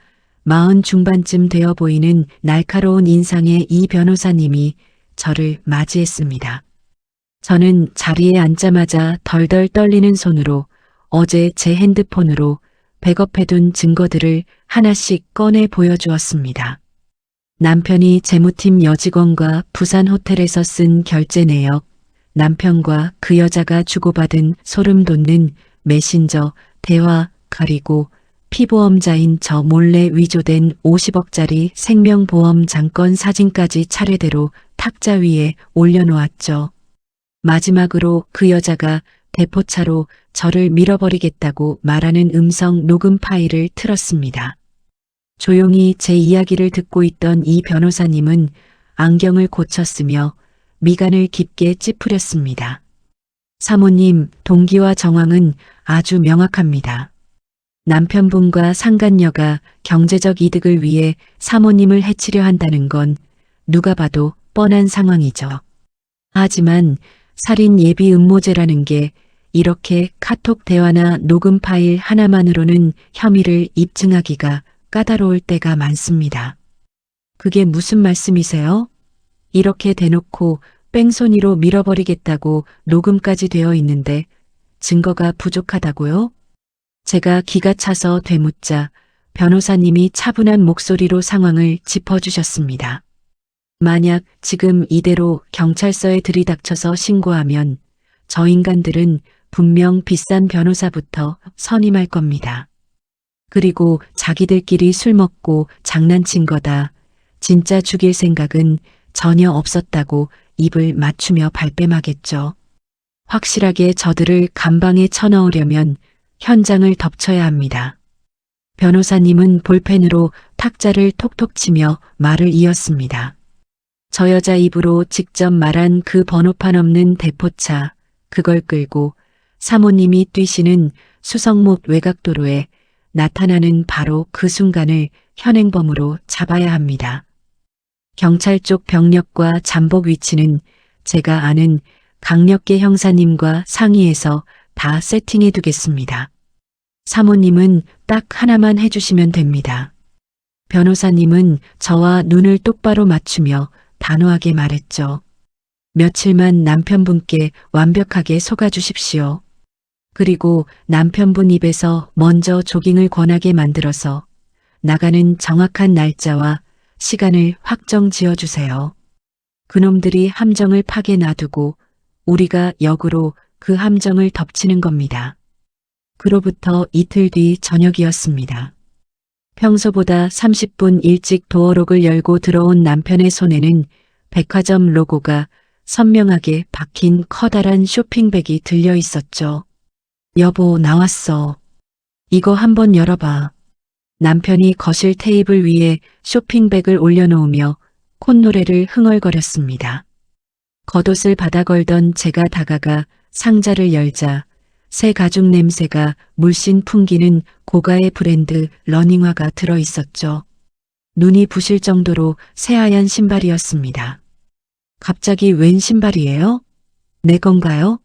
[SPEAKER 1] 40 중반쯤 되어 보이는 날카로운 인상의 이 변호사님이 저를 맞이했습니다. 저는 자리에 앉자마자 덜덜 떨리는 손으로 어제 제 핸드폰으로 백업해둔 증거들을 하나씩 꺼내 보여주었습니다. 남편이 재무팀 여직원과 부산 호텔에서 쓴 결제 내역, 남편과 그 여자가 주고받은 소름 돋는 메신저 대화, 그리고 피보험자인 저 몰래 위조된 50억짜리 생명보험 장건 사진까지 차례대로 탁자 위에 올려놓았죠. 마지막으로 그 여자가 대포차로 저를 밀어버리겠다고 말하는 음성 녹음 파일을 틀었습니다. 조용히 제 이야기를 듣고 있던 이 변호사님은 안경을 고쳤으며 미간을 깊게 찌푸렸습니다. 사모님, 동기와 정황은 아주 명확합니다. 남편분과 상간녀가 경제적 이득을 위해 사모님을 해치려 한다는 건 누가 봐도 뻔한 상황이죠. 하지만 살인 예비 음모죄라는 게 이렇게 카톡 대화나 녹음 파일 하나만으로는 혐의를 입증하기가 까다로울 때가 많습니다. 그게 무슨 말씀이세요? 이렇게 대놓고 뺑소니로 밀어버리겠다고 녹음까지 되어 있는데 증거가 부족하다고요? 제가 기가 차서 되묻자 변호사님이 차분한 목소리로 상황을 짚어주셨습니다. 만약 지금 이대로 경찰서에 들이닥쳐서 신고하면 저 인간들은 분명 비싼 변호사부터 선임할 겁니다. 그리고 자기들끼리 술 먹고 장난친 거다. 진짜 죽일 생각은 전혀 없었다고 입을 맞추며 발뺌하겠죠. 확실하게 저들을 감방에 쳐넣으려면 현장을 덮쳐야 합니다. 변호사님은 볼펜으로 탁자를 톡톡 치며 말을 이었습니다. 저 여자 입으로 직접 말한 그 번호판 없는 대포차, 그걸 끌고 사모님이 뛰시는 수성못 외곽도로에 나타나는 바로 그 순간을 현행범으로 잡아야 합니다. 경찰 쪽 병력과 잠복 위치는 제가 아는 강력계 형사님과 상의해서 다 세팅해 두겠습니다. 사모님은 딱 하나만 해주시면 됩니다. 변호사님은 저와 눈을 똑바로 맞추며 단호하게 말했죠. 며칠만 남편분께 완벽하게 속아주십시오. 그리고 남편분 입에서 먼저 조깅을 권하게 만들어서 나가는 정확한 날짜와 시간을 확정 지어주세요. 그놈들이 함정을 파게 놔두고 우리가 역으로 그 함정을 덮치는 겁니다. 그로부터 이틀 뒤 저녁이었습니다. 평소보다 30분 일찍 도어록을 열고 들어온 남편의 손에는 백화점 로고가 선명하게 박힌 커다란 쇼핑백이 들려 있었죠. 여보, 나왔어. 이거 한번 열어봐. 남편이 거실 테이블 위에 쇼핑백을 올려놓으며 콧노래를 흥얼거렸습니다. 겉옷을 받아 걸던 제가 다가가 상자를 열자 새 가죽 냄새가 물씬 풍기는 고가의 브랜드 러닝화가 들어있었죠. 눈이 부실 정도로 새하얀 신발이었습니다. 갑자기 웬 신발이에요? 내 건가요?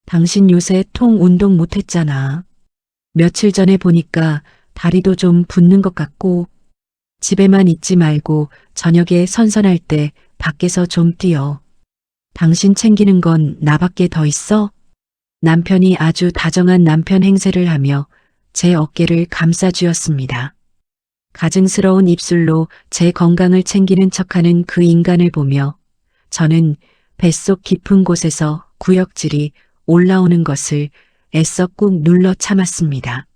[SPEAKER 1] 당신 요새 통 운동 못했잖아. 며칠 전에 보니까 다리도 좀 붓는 것 같고 집에만 있지 말고 저녁에 선선할 때 밖에서 좀 뛰어. 당신 챙기는 건 나밖에 더 있어? 남편이 아주 다정한 남편 행세를 하며 제 어깨를 감싸주었습니다. 가증스러운 입술로 제 건강을 챙기는 척하는 그 인간을 보며 저는 뱃속 깊은 곳에서 구역질이 올라오는 것을 애써 꾹 눌러 참았습니다.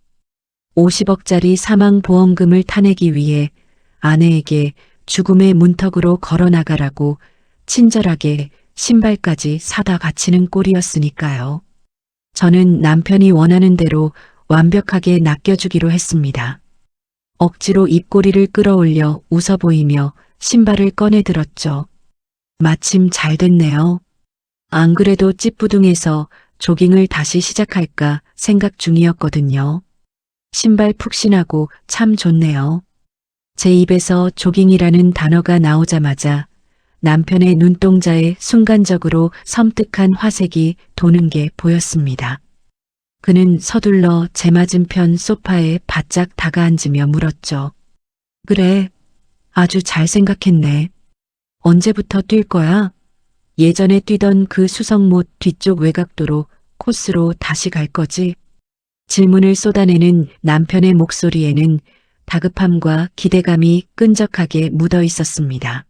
[SPEAKER 1] 50억짜리 사망보험금을 타내기 위해 아내에게 죽음의 문턱으로 걸어나가라고 친절하게 신발까지 사다 바치는 꼴이었으니까요. 저는 남편이 원하는 대로 완벽하게 낚여주기로 했습니다. 억지로 입꼬리를 끌어올려 웃어 보이며 신발을 꺼내 들었죠. 마침 잘 됐네요. 안 그래도 찌뿌둥해서 조깅을 다시 시작할까 생각 중이었거든요. 신발 푹신하고 참 좋네요. 제 입에서 조깅이라는 단어가 나오자마자 남편의 눈동자에 순간적으로 섬뜩한 화색이 도는 게 보였습니다. 그는 서둘러 제 맞은편 소파에 바짝 다가앉으며 물었죠. 그래, 아주 잘 생각했네. 언제부터 뛸 거야? 예전에 뛰던 그 수성못 뒤쪽 외곽도로 코스로 다시 갈 거지? 질문을 쏟아내는 남편의 목소리에는 다급함과 기대감이 끈적하게 묻어 있었습니다.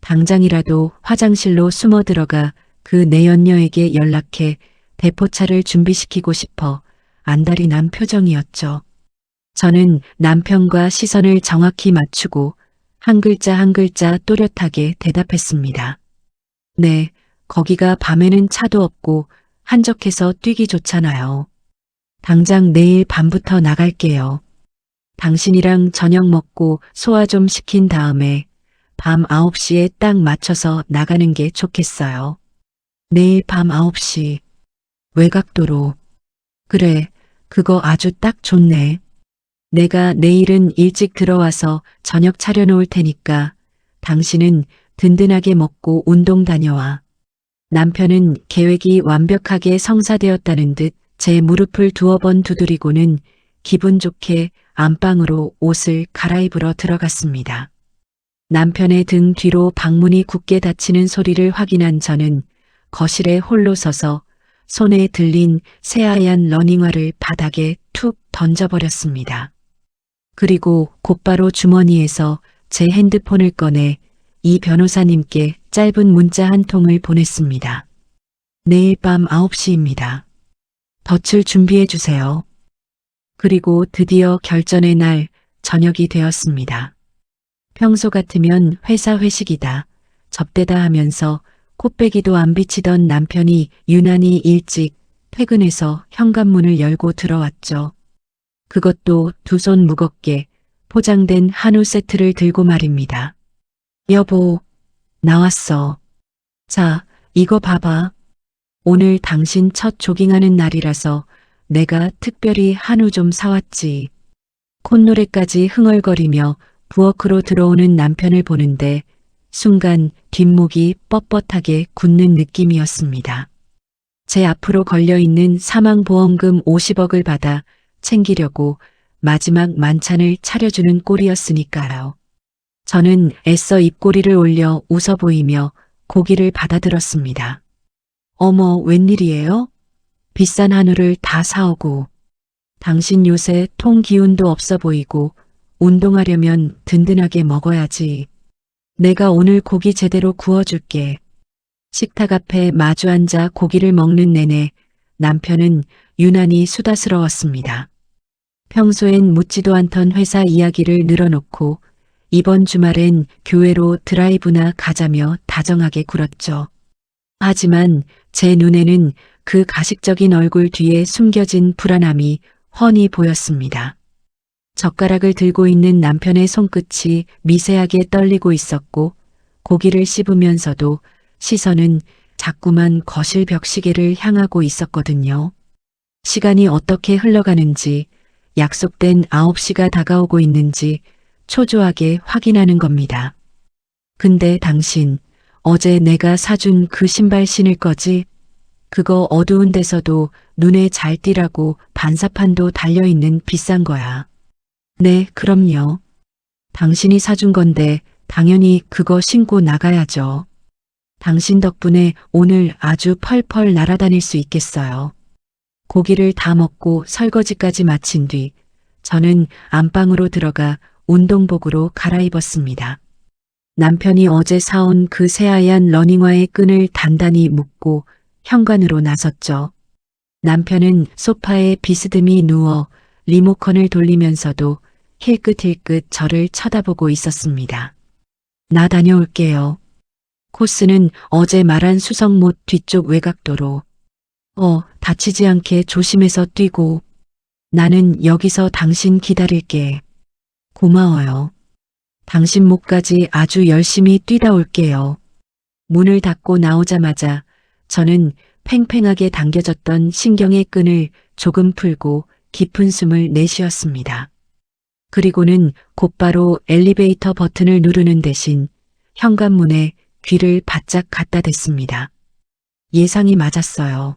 [SPEAKER 1] 당장이라도 화장실로 숨어 들어가 그 내연녀에게 연락해 대포차를 준비시키고 싶어 안달이 난 표정이었죠. 저는 남편과 시선을 정확히 맞추고 한 글자 한 글자 또렷하게 대답했습니다. 네, 거기가 밤에는 차도 없고 한적해서 뛰기 좋잖아요. 당장 내일 밤부터 나갈게요. 당신이랑 저녁 먹고 소화 좀 시킨 다음에 밤 9시에 딱 맞춰서 나가는 게 좋겠어요. 내일 밤 9시. 외곽도로. 그래, 그거 아주 딱 좋네. 내가 내일은 일찍 들어와서 저녁 차려놓을 테니까 당신은 든든하게 먹고 운동 다녀와. 남편은 계획이 완벽하게 성사되었다는 듯 제 무릎을 두어 번 두드리고는 기분 좋게 안방으로 옷을 갈아입으러 들어갔습니다. 남편의 등 뒤로 방문이 굳게 닫히는 소리를 확인한 저는 거실에 홀로 서서 손에 들린 새하얀 러닝화를 바닥에 툭 던져버렸습니다. 그리고 곧바로 주머니에서 제 핸드폰을 꺼내 이 변호사님께 짧은 문자 한 통을 보냈습니다. 내일 밤 9시입니다. 덫을 준비해 주세요. 그리고 드디어 결전의 날 저녁이 되었습니다. 평소 같으면 회사 회식이다, 접대다 하면서 코빼기도 안 비치던 남편이 유난히 일찍 퇴근해서 현관문을 열고 들어왔죠. 그것도 두 손 무겁게 포장된 한우 세트를 들고 말입니다. 여보, 나왔어. 자, 이거 봐봐. 오늘 당신 첫 조깅하는 날이라서 내가 특별히 한우 좀 사왔지. 콧노래까지 흥얼거리며 부엌으로 들어오는 남편을 보는데 순간 뒷목이 뻣뻣하게 굳는 느낌이었습니다. 제 앞으로 걸려있는 사망보험금 50억을 받아 챙기려고 마지막 만찬을 차려주는 꼴이었으니까요. 저는 애써 입꼬리를 올려 웃어 보이며 고기를 받아들었습니다. 어머, 웬일이에요? 비싼 한우를 다 사오고. 당신 요새 통 기운도 없어 보이고 운동하려면 든든하게 먹어야지. 내가 오늘 고기 제대로 구워줄게. 식탁 앞에 마주 앉아 고기를 먹는 내내 남편은 유난히 수다스러웠습니다. 평소엔 묻지도 않던 회사 이야기를 늘어놓고 이번 주말엔 교회로 드라이브나 가자며 다정하게 굴었죠. 하지만 제 눈에는 그 가식적인 얼굴 뒤에 숨겨진 불안함이 훤히 보였습니다. 젓가락을 들고 있는 남편의 손끝이 미세하게 떨리고 있었고 고기를 씹으면서도 시선은 자꾸만 거실 벽시계를 향하고 있었거든요. 시간이 어떻게 흘러가는지, 약속된 9시가 다가오고 있는지 초조하게 확인하는 겁니다. 근데 당신, 어제 내가 사준 그 신발 신을 거지? 그거 어두운 데서도 눈에 잘 띄라고 반사판도 달려있는 비싼 거야. 네, 그럼요. 당신이 사준 건데 당연히 그거 신고 나가야죠. 당신 덕분에 오늘 아주 펄펄 날아다닐 수 있겠어요. 고기를 다 먹고 설거지까지 마친 뒤 저는 안방으로 들어가 운동복으로 갈아입었습니다. 남편이 어제 사온 그 새하얀 러닝화의 끈을 단단히 묶고 현관으로 나섰죠. 남편은 소파에 비스듬히 누워 리모컨을 돌리면서도 힐끗힐끗 저를 쳐다보고 있었습니다. 나 다녀올게요. 코스는 어제 말한 수성못 뒤쪽 외곽도로. 다치지 않게 조심해서 뛰고. 나는 여기서 당신 기다릴게. 고마워요. 당신 목까지 아주 열심히 뛰다 올게요. 문을 닫고 나오자마자 저는 팽팽하게 당겨졌던 신경의 끈을 조금 풀고 깊은 숨을 내쉬었습니다. 그리고는 곧바로 엘리베이터 버튼을 누르는 대신 현관문에 귀를 바짝 갖다 댔습니다. 예상이 맞았어요.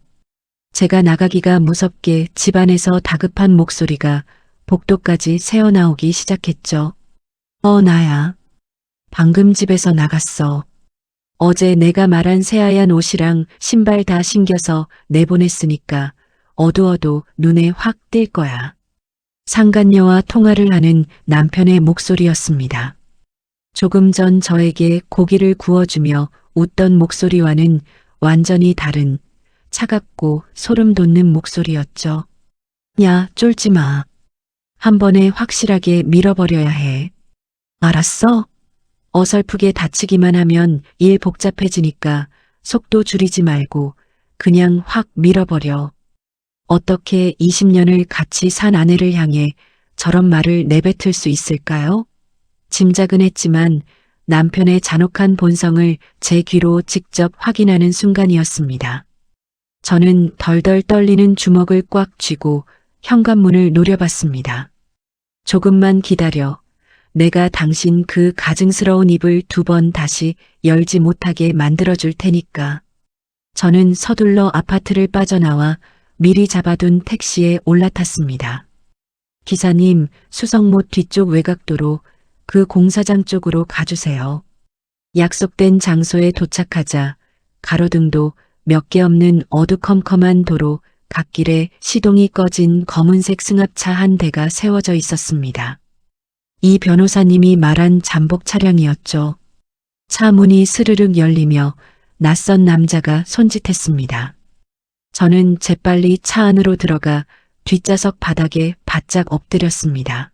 [SPEAKER 1] 제가 나가기가 무섭게 집안에서 다급한 목소리가 복도까지 새어나오기 시작했죠. 나야. 방금 집에서 나갔어. 어제 내가 말한 새하얀 옷이랑 신발 다 신겨서 내보냈으니까 어두워도 눈에 확 띌 거야. 상간녀와 통화를 하는 남편의 목소리였습니다. 조금 전 저에게 고기를 구워주며 웃던 목소리와는 완전히 다른 차갑고 소름 돋는 목소리였죠. 야, 쫄지 마. 한 번에 확실하게 밀어버려야 해. 알았어? 어설프게 다치기만 하면 일 복잡해지니까 속도 줄이지 말고 그냥 확 밀어버려. 어떻게 20년을 같이 산 아내를 향해 저런 말을 내뱉을 수 있을까요? 짐작은 했지만 남편의 잔혹한 본성을 제 귀로 직접 확인하는 순간이었습니다. 저는 덜덜 떨리는 주먹을 꽉 쥐고 현관문을 노려봤습니다. 조금만 기다려. 내가 당신 그 가증스러운 입을 2번 다시 열지 못하게 만들어줄 테니까. 저는 서둘러 아파트를 빠져나와 미리 잡아둔 택시에 올라탔습니다. 기사님, 수성못 뒤쪽 외곽도로 그 공사장 쪽으로 가주세요. 약속된 장소에 도착하자 가로등도 몇 개 없는 어두컴컴한 도로 갓길에 시동이 꺼진 검은색 승합차 한 대가 세워져 있었습니다. 이 변호사님이 말한 잠복 차량이었죠. 차 문이 스르륵 열리며 낯선 남자가 손짓했습니다. 저는 재빨리 차 안으로 들어가 뒷좌석 바닥에 바짝 엎드렸습니다.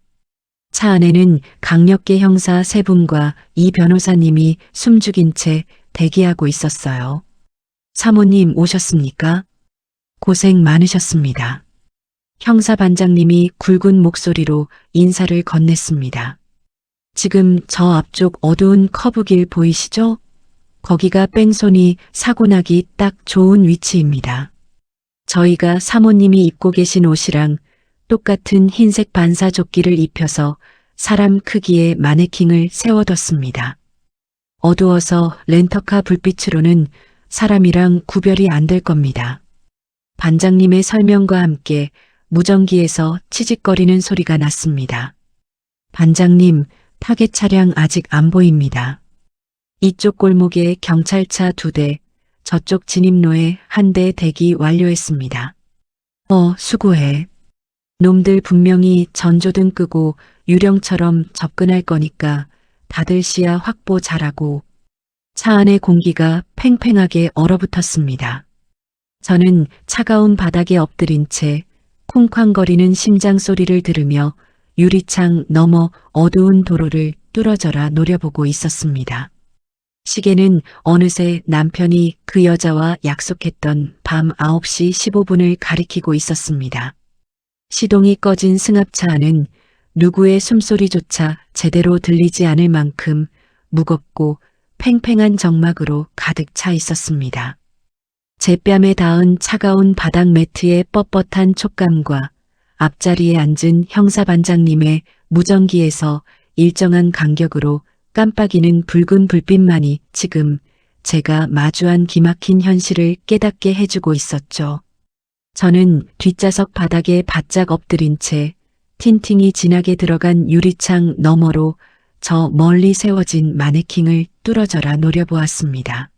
[SPEAKER 1] 차 안에는 강력계 형사 3분과 이 변호사님이 숨죽인 채 대기하고 있었어요. 사모님 오셨습니까? 고생 많으셨습니다. 형사반장님이 굵은 목소리로 인사를 건넸습니다. 지금 저 앞쪽 어두운 커브길 보이시죠? 거기가 뺑소니 사고 나기 딱 좋은 위치입니다. 저희가 사모님이 입고 계신 옷이랑 똑같은 흰색 반사조끼를 입혀서 사람 크기의 마네킹을 세워뒀습니다. 어두워서 렌터카 불빛으로는 사람이랑 구별이 안 될 겁니다. 반장님의 설명과 함께 무전기에서 치직거리는 소리가 났습니다. 반장님, 타겟 차량 아직 안 보입니다. 이쪽 골목에 경찰차 2대, 저쪽 진입로에 1대 대기 완료했습니다. 수고해. 놈들 분명히 전조등 끄고 유령처럼 접근할 거니까 다들 시야 확보 잘하고. 차 안의 공기가 팽팽하게 얼어붙었습니다. 저는 차가운 바닥에 엎드린 채 쿵쾅거리는 심장 소리를 들으며 유리창 너머 어두운 도로를 뚫어져라 노려보고 있었습니다. 시계는 어느새 남편이 그 여자와 약속했던 밤 9시 15분을 가리키고 있었습니다. 시동이 꺼진 승합차 안은 누구의 숨소리조차 제대로 들리지 않을 만큼 무겁고 팽팽한 정막으로 가득 차 있었습니다. 제 뺨에 닿은 차가운 바닥 매트의 뻣뻣한 촉감과 앞자리에 앉은 형사반장님의 무전기에서 일정한 간격으로 깜빡이는 붉은 불빛만이 지금 제가 마주한 기막힌 현실을 깨닫게 해주고 있었죠. 저는 뒷좌석 바닥에 바짝 엎드린 채 틴팅이 진하게 들어간 유리창 너머로 저 멀리 세워진 마네킹을 뚫어져라 노려보았습니다.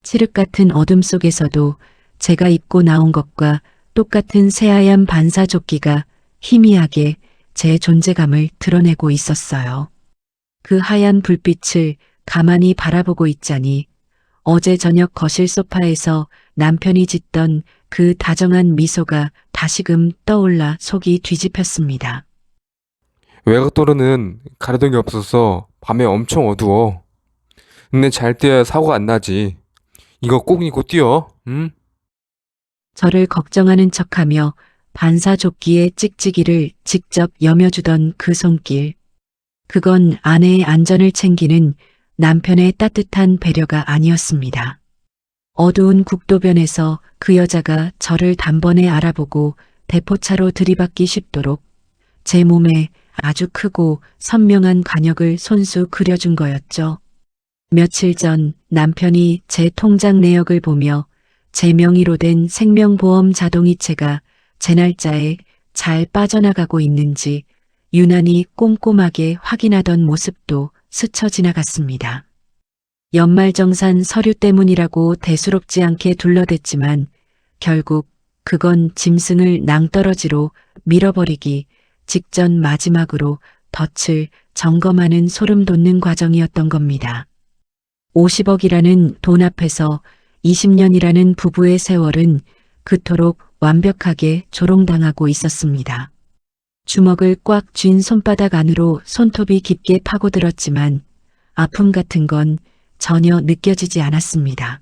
[SPEAKER 1] 칠흑 같은 어둠 속에서도 제가 입고 나온 것과 똑같은 새하얀 반사조끼가 희미하게 제 존재감을 드러내고 있었어요. 그 하얀 불빛을 가만히 바라보고 있자니 어제 저녁 거실 소파에서 남편이 짓던 그 다정한 미소가 다시금 떠올라 속이 뒤집혔습니다.
[SPEAKER 2] 외곽도로는 가로등이 없어서 밤에 엄청 어두워. 근데 잘 뛰어야 사고가 안 나지. 이거 꼭 입고 뛰어, 응?
[SPEAKER 1] 저를 걱정하는 척하며 반사조끼의 찍찍이를 직접 여며주던 그 손길. 그건 아내의 안전을 챙기는 남편의 따뜻한 배려가 아니었습니다. 어두운 국도변에서 그 여자가 저를 단번에 알아보고 대포차로 들이받기 쉽도록 제 몸에 아주 크고 선명한 관역을 손수 그려준 거였죠. 며칠 전 남편이 제 통장 내역을 보며 제 명의로 된 생명보험 자동이체가 제 날짜에 잘 빠져나가고 있는지 유난히 꼼꼼하게 확인하던 모습도 스쳐 지나갔습니다. 연말정산 서류 때문이라고 대수롭지 않게 둘러댔지만 결국 그건 짐승을 낭떠러지로 밀어버리기 직전 마지막으로 덫을 점검하는 소름 돋는 과정이었던 겁니다. 50억이라는 돈 앞에서 20년이라는 부부의 세월은 그토록 완벽하게 조롱당하고 있었습니다. 주먹을 꽉 쥔 손바닥 안으로 손톱이 깊게 파고들었지만 아픔 같은 건 전혀 느껴지지 않았습니다.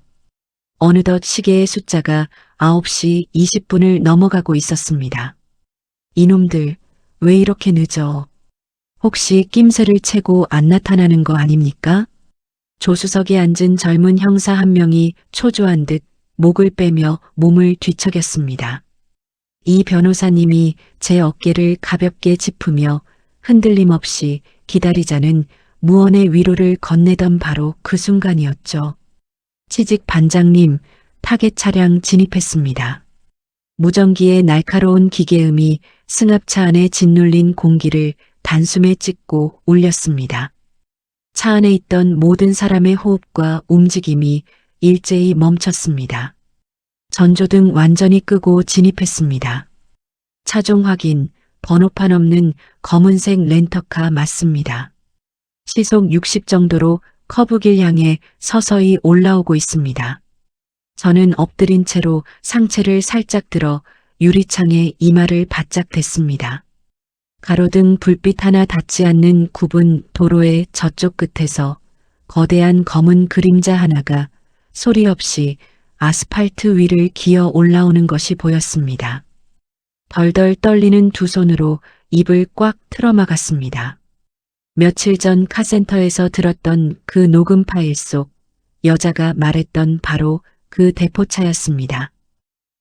[SPEAKER 1] 어느덧 시계의 숫자가 9시 20분을 넘어가고 있었습니다. 이놈들, 왜 이렇게 늦어? 혹시 낌새를 채고 안 나타나는 거 아닙니까? 조수석에 앉은 젊은 형사 한 명이 초조한 듯 목을 빼며 몸을 뒤척였습니다. 이 변호사님이 제 어깨를 가볍게 짚으며 흔들림 없이 기다리자는 무언의 위로를 건네던 바로 그 순간이었죠. 취직 반장님, 타겟 차량 진입했습니다. 무전기의 날카로운 기계음이 승합차 안에 짓눌린 공기를 단숨에 찍고 울렸습니다. 차 안에 있던 모든 사람의 호흡과 움직임이 일제히 멈췄습니다. 전조등 완전히 끄고 진입했습니다. 차종 확인, 번호판 없는 검은색 렌터카 맞습니다. 시속 60 정도로 커브길 향해 서서히 올라오고 있습니다. 저는 엎드린 채로 상체를 살짝 들어 유리창에 이마를 바짝 댔습니다. 가로등 불빛 하나 닿지 않는 굽은 도로의 저쪽 끝에서 거대한 검은 그림자 하나가 소리 없이 아스팔트 위를 기어 올라오는 것이 보였습니다. 덜덜 떨리는 두 손으로 입을 꽉 틀어막았습니다. 며칠 전 카센터에서 들었던 그 녹음 파일 속 여자가 말했던 바로 그 대포차였습니다.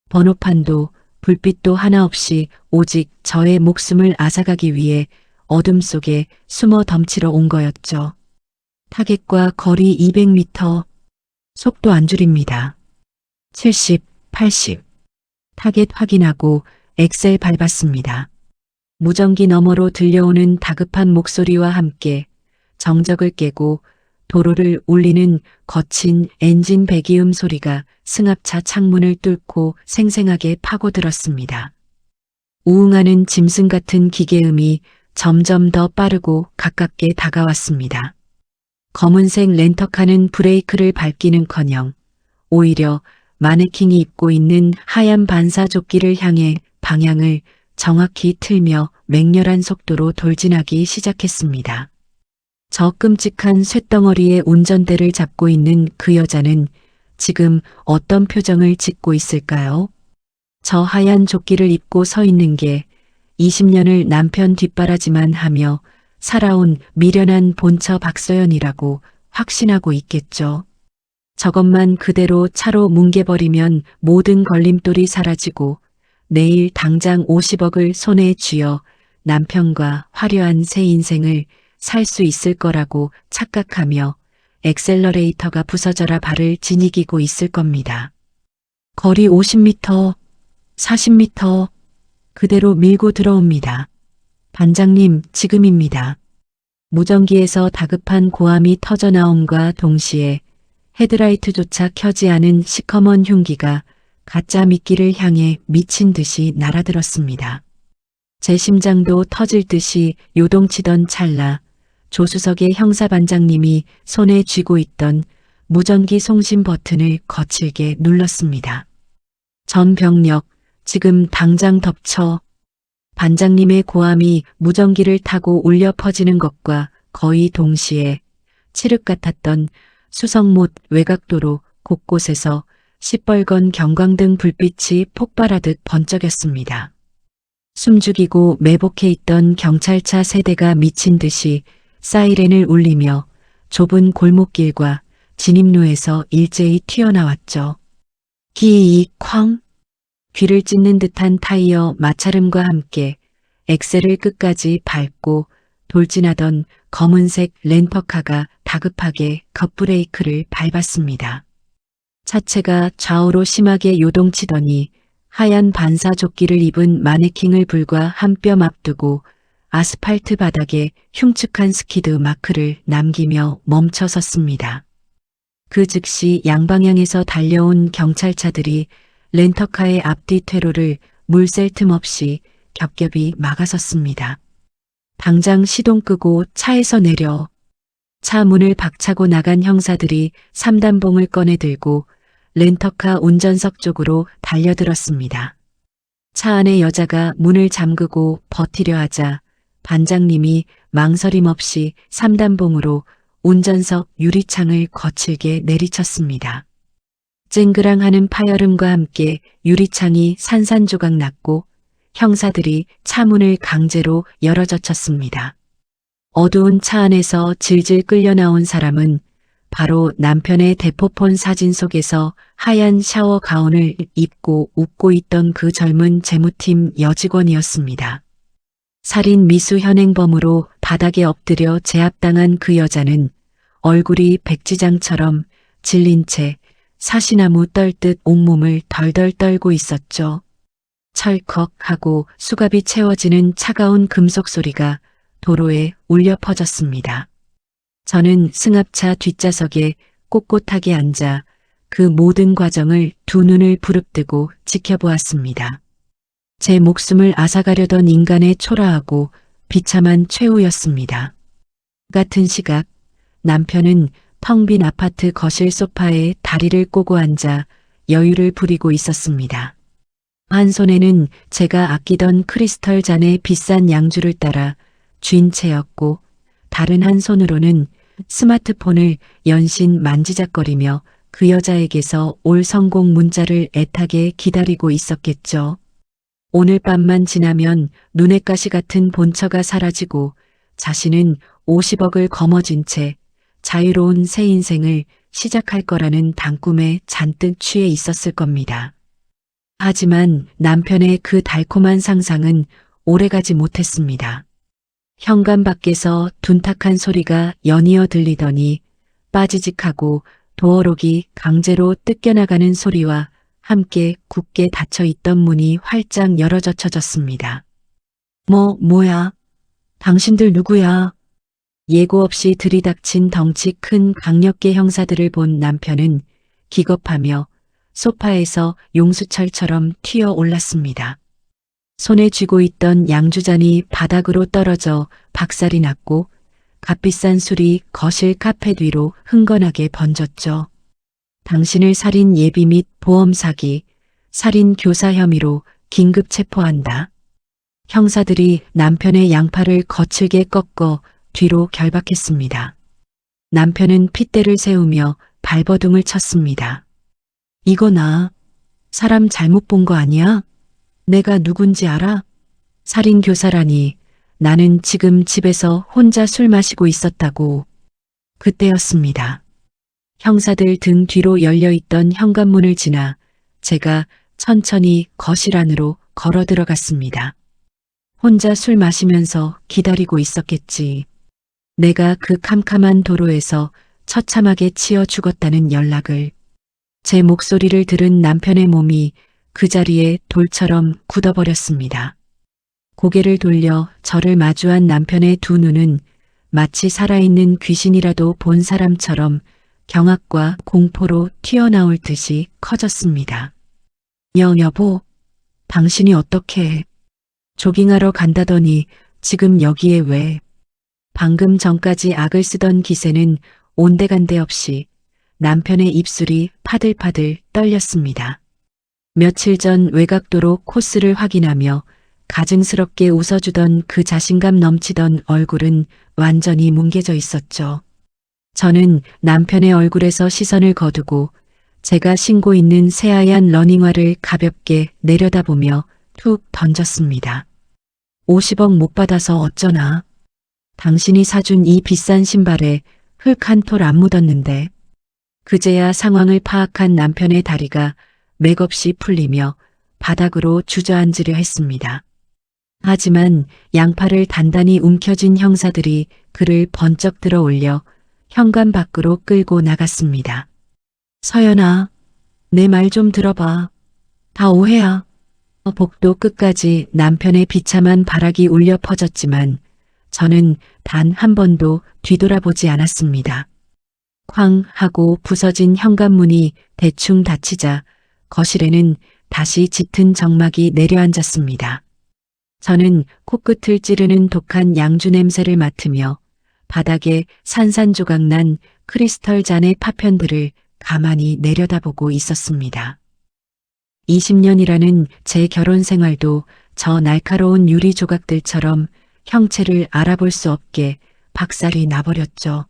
[SPEAKER 1] 번호판도 불빛도 하나 없이 오직 저의 목숨을 앗아가기 위해 어둠 속에 숨어 덤치러 온 거였죠. 타겟과 거리 200m, 속도 안 줄입니다. 70, 80. 타겟 확인하고 엑셀 밟았습니다. 무전기 너머로 들려오는 다급한 목소리와 함께 정적을 깨고 도로를 울리는 거친 엔진 배기음 소리가 승합차 창문을 뚫고 생생하게 파고들었습니다. 우웅하는 짐승 같은 기계음이 점점 더 빠르고 가깝게 다가왔습니다. 검은색 렌터카는 브레이크를 밟기는커녕 오히려 마네킹이 입고 있는 하얀 반사조끼를 향해 방향을 정확히 틀며 맹렬한 속도로 돌진하기 시작했습니다. 저 끔찍한 쇳덩어리의 운전대를 잡고 있는 그 여자는 지금 어떤 표정을 짓고 있을까요? 저 하얀 조끼를 입고 서 있는 게 20년을 남편 뒷바라지만 하며 살아온 미련한 본처 박서연이라고 확신하고 있겠죠. 저것만 그대로 차로 뭉개버리면 모든 걸림돌이 사라지고 내일 당장 50억을 손에 쥐어 남편과 화려한 새 인생을 살 수 있을 거라고 착각하며 엑셀러레이터가 부서져라 발을 지니기고 있을 겁니다. 거리 50m, 40m 그대로 밀고 들어옵니다. 반장님, 지금입니다. 무전기에서 다급한 고함이 터져나옴과 동시에 헤드라이트조차 켜지 않은 시커먼 흉기가 가짜 미끼를 향해 미친 듯이 날아들었습니다. 제 심장도 터질 듯이 요동치던 찰나 조수석의 형사반장님이 손에 쥐고 있던 무전기 송신 버튼을 거칠게 눌렀습니다. 전 병력, 지금 당장 덮쳐. 반장님의 고함이 무전기를 타고 울려 퍼지는 것과 거의 동시에 칠흑 같았던 수성못 외곽도로 곳곳에서 시뻘건 경광등 불빛이 폭발하듯 번쩍였습니다. 숨죽이고 매복해 있던 경찰차 세대가 미친 듯이 사이렌을 울리며 좁은 골목길과 진입로에서 일제히 튀어나왔죠. 기익 쾅! 귀를 찢는 듯한 타이어 마찰음과 함께 엑셀을 끝까지 밟고 돌진하던 검은색 렌터카가 다급하게 급브레이크를 밟았습니다. 차체가 좌우로 심하게 요동치더니 하얀 반사조끼를 입은 마네킹을 불과 한 뼘 앞두고 아스팔트 바닥에 흉측한 스키드 마크를 남기며 멈춰 섰습니다. 그 즉시 양방향에서 달려온 경찰차들이 렌터카의 앞뒤 퇴로를 물샐 틈 없이 겹겹이 막아섰습니다. 당장 시동 끄고 차에서 내려. 차 문을 박차고 나간 형사들이 삼단봉을 꺼내 들고 렌터카 운전석 쪽으로 달려들었습니다. 차 안에 여자가 문을 잠그고 버티려 하자 반장님이 망설임 없이 삼단봉으로 운전석 유리창을 거칠게 내리쳤습니다. 쨍그랑하는 파열음과 함께 유리창이 산산조각 났고 형사들이 차 문을 강제로 열어젖혔습니다. 어두운 차 안에서 질질 끌려 나온 사람은 바로 남편의 대포폰 사진 속에서 하얀 샤워 가운을 입고 웃고 있던 그 젊은 재무팀 여직원이었습니다. 살인 미수 현행범으로 바닥에 엎드려 제압당한 그 여자는 얼굴이 백지장처럼 질린 채 사시나무 떨듯 온몸을 덜덜 떨고 있었죠. 철컥 하고 수갑이 채워지는 차가운 금속 소리가 도로에 울려 퍼졌습니다. 저는 승합차 뒷좌석에 꼿꼿하게 앉아 그 모든 과정을 두 눈을 부릅뜨고 지켜보았습니다. 제 목숨을 앗아가려던 인간의 초라하고 비참한 최후였습니다. 같은 시각 남편은 텅 빈 아파트 거실 소파에 다리를 꼬고 앉아 여유를 부리고 있었습니다. 한 손에는 제가 아끼던 크리스털 잔의 비싼 양주를 따라 쥔 채였고 다른 한 손으로는 스마트폰을 연신 만지작거리며 그 여자에게서 올 성공 문자를 애타게 기다리고 있었겠죠. 오늘 밤만 지나면 눈의 가시 같은 본처가 사라지고 자신은 50억을 거머쥔 채 자유로운 새 인생을 시작할 거라는 단꿈에 잔뜩 취해 있었을 겁니다. 하지만 남편의 그 달콤한 상상은 오래가지 못했습니다. 현관 밖에서 둔탁한 소리가 연이어 들리더니 빠지직하고 도어록이 강제로 뜯겨나가는 소리와 함께 굳게 닫혀 있던 문이 활짝 열어젖혀졌습니다. 뭐야? 당신들 누구야? 예고 없이 들이닥친 덩치 큰 강력계 형사들을 본 남편은 기겁하며 소파에서 용수철처럼 튀어 올랐습니다. 손에 쥐고 있던 양주잔이 바닥으로 떨어져 박살이 났고 값비싼 술이 거실 카펫 위로 흥건하게 번졌죠. 당신을 살인 예비 및 보험 사기, 살인 교사 혐의로 긴급 체포한다. 형사들이 남편의 양팔을 거칠게 꺾어 뒤로 결박했습니다. 남편은 핏대를 세우며 발버둥을 쳤습니다. 이거 나 사람 잘못 본 거 아니야? 내가 누군지 알아? 살인 교사라니 나는 지금 집에서 혼자 술 마시고 있었다고. 그때였습니다. 형사들 등 뒤로 열려있던 현관문을 지나 제가 천천히 거실 안으로 걸어 들어갔습니다. 혼자 술 마시면서 기다리고 있었겠지. 내가 그 캄캄한 도로에서 처참하게 치여 죽었다는 연락을. 제 목소리를 들은 남편의 몸이 그 자리에 돌처럼 굳어버렸습니다. 고개를 돌려 저를 마주한 남편의 두 눈은 마치 살아있는 귀신이라도 본 사람처럼 경악과 공포로 튀어나올 듯이 커졌습니다. 여보, 당신이 어떻게 해? 조깅하러 간다더니 지금 여기에 왜? 방금 전까지 악을 쓰던 기세는 온데간데 없이 남편의 입술이 파들파들 떨렸습니다. 며칠 전 외곽도로 코스를 확인하며 가증스럽게 웃어주던 그 자신감 넘치던 얼굴은 완전히 뭉개져 있었죠. 저는 남편의 얼굴에서 시선을 거두고 제가 신고 있는 새하얀 러닝화를 가볍게 내려다보며 툭 던졌습니다. 50억 못 받아서 어쩌나. 당신이 사준 이 비싼 신발에 흙 한 톨 안 묻었는데. 그제야 상황을 파악한 남편의 다리가 맥없이 풀리며 바닥으로 주저앉으려 했습니다. 하지만 양팔을 단단히 움켜쥔 형사들이 그를 번쩍 들어 올려 현관 밖으로 끌고 나갔습니다. 서연아, 내 말 좀 들어봐. 다 오해야. 복도 끝까지 남편의 비참한 발악이 울려 퍼졌지만 저는 단 한 번도 뒤돌아보지 않았습니다. 쾅 하고 부서진 현관문이 대충 닫히자 거실에는 다시 짙은 적막이 내려앉았습니다. 저는 코끝을 찌르는 독한 양주 냄새를 맡으며 바닥에 산산조각난 크리스털 잔의 파편들을 가만히 내려다보고 있었습니다. 20년이라는 제 결혼 생활도 저 날카로운 유리 조각들처럼 형체를 알아볼 수 없게 박살이 나버렸죠.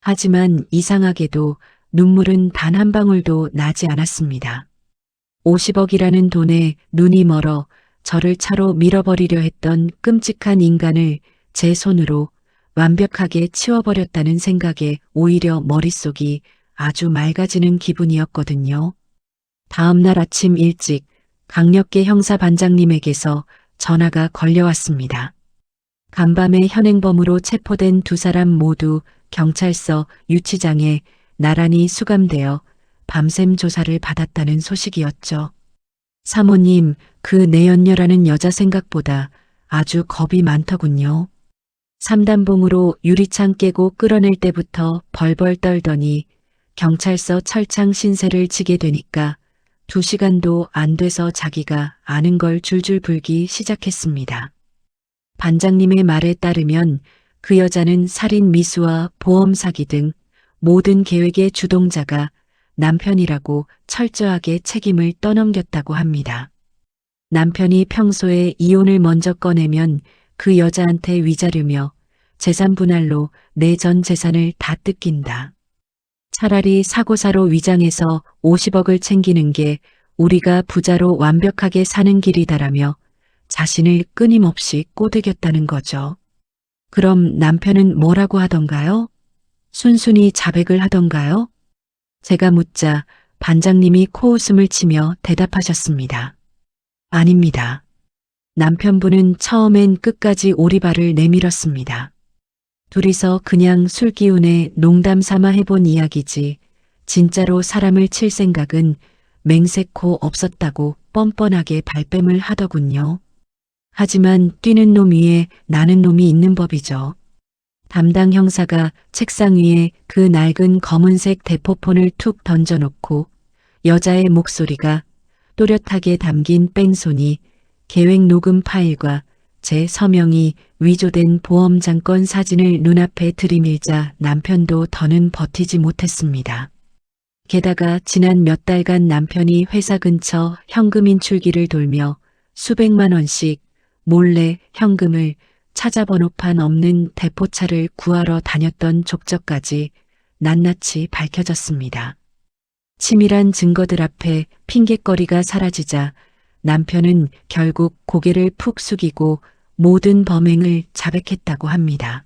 [SPEAKER 1] 하지만 이상하게도 눈물은 단 한 방울도 나지 않았습니다. 50억이라는 돈에 눈이 멀어 저를 차로 밀어버리려 했던 끔찍한 인간을 제 손으로 완벽하게 치워버렸다는 생각에 오히려 머릿속이 아주 맑아지는 기분이었거든요. 다음 날 아침 일찍 강력계 형사 반장님에게서 전화가 걸려왔습니다. 간밤에 현행범으로 체포된 두 사람 모두 경찰서 유치장에 나란히 수감되어 밤샘 조사를 받았다는 소식이었죠. 사모님, 그 내연녀라는 여자 생각보다 아주 겁이 많더군요. 삼단봉으로 유리창 깨고 끌어낼 때부터 벌벌 떨더니 경찰서 철창 신세를 지게 되니까 2시간도 안 돼서 자기가 아는 걸 줄줄 불기 시작했습니다. 반장님의 말에 따르면 그 여자는 살인 미수와 보험 사기 등 모든 계획의 주동자가 남편이라고 철저하게 책임을 떠넘겼다고 합니다. 남편이 평소에 이혼을 먼저 꺼내면 그 여자한테 위자료며 재산 분할로 내 전 재산을 다 뜯긴다. 차라리 사고사로 위장해서 50억을 챙기는 게 우리가 부자로 완벽하게 사는 길이다라며 자신을 끊임없이 꼬드겼다는 거죠. 그럼 남편은 뭐라고 하던가요? 순순히 자백을 하던가요? 제가 묻자 반장님이 코웃음을 치며 대답하셨습니다. 아닙니다. 남편분은 처음엔 끝까지 오리발을 내밀었습니다. 둘이서 그냥 술 기운에 농담 삼아 해본 이야기지 진짜로 사람을 칠 생각은 맹세코 없었다고 뻔뻔하게 발뺌을 하더군요. 하지만 뛰는 놈 위에 나는 놈이 있는 법이죠. 담당 형사가 책상 위에 그 낡은 검은색 대포폰을 툭 던져놓고 여자의 목소리가 또렷하게 담긴 뺑소니, 계획 녹음 파일과 제 서명이 위조된 보험 장건 사진을 눈앞에 들이밀자 남편도 더는 버티지 못했습니다. 게다가 지난 몇 달간 남편이 회사 근처 현금 인출기를 돌며 수백만 원씩 몰래 현금을 찾아번호판 없는 대포차를 구하러 다녔던 족적까지 낱낱이 밝혀졌습니다. 치밀한 증거들 앞에 핑곗거리가 사라지자 남편은 결국 고개를 푹 숙이고 모든 범행을 자백했다고 합니다.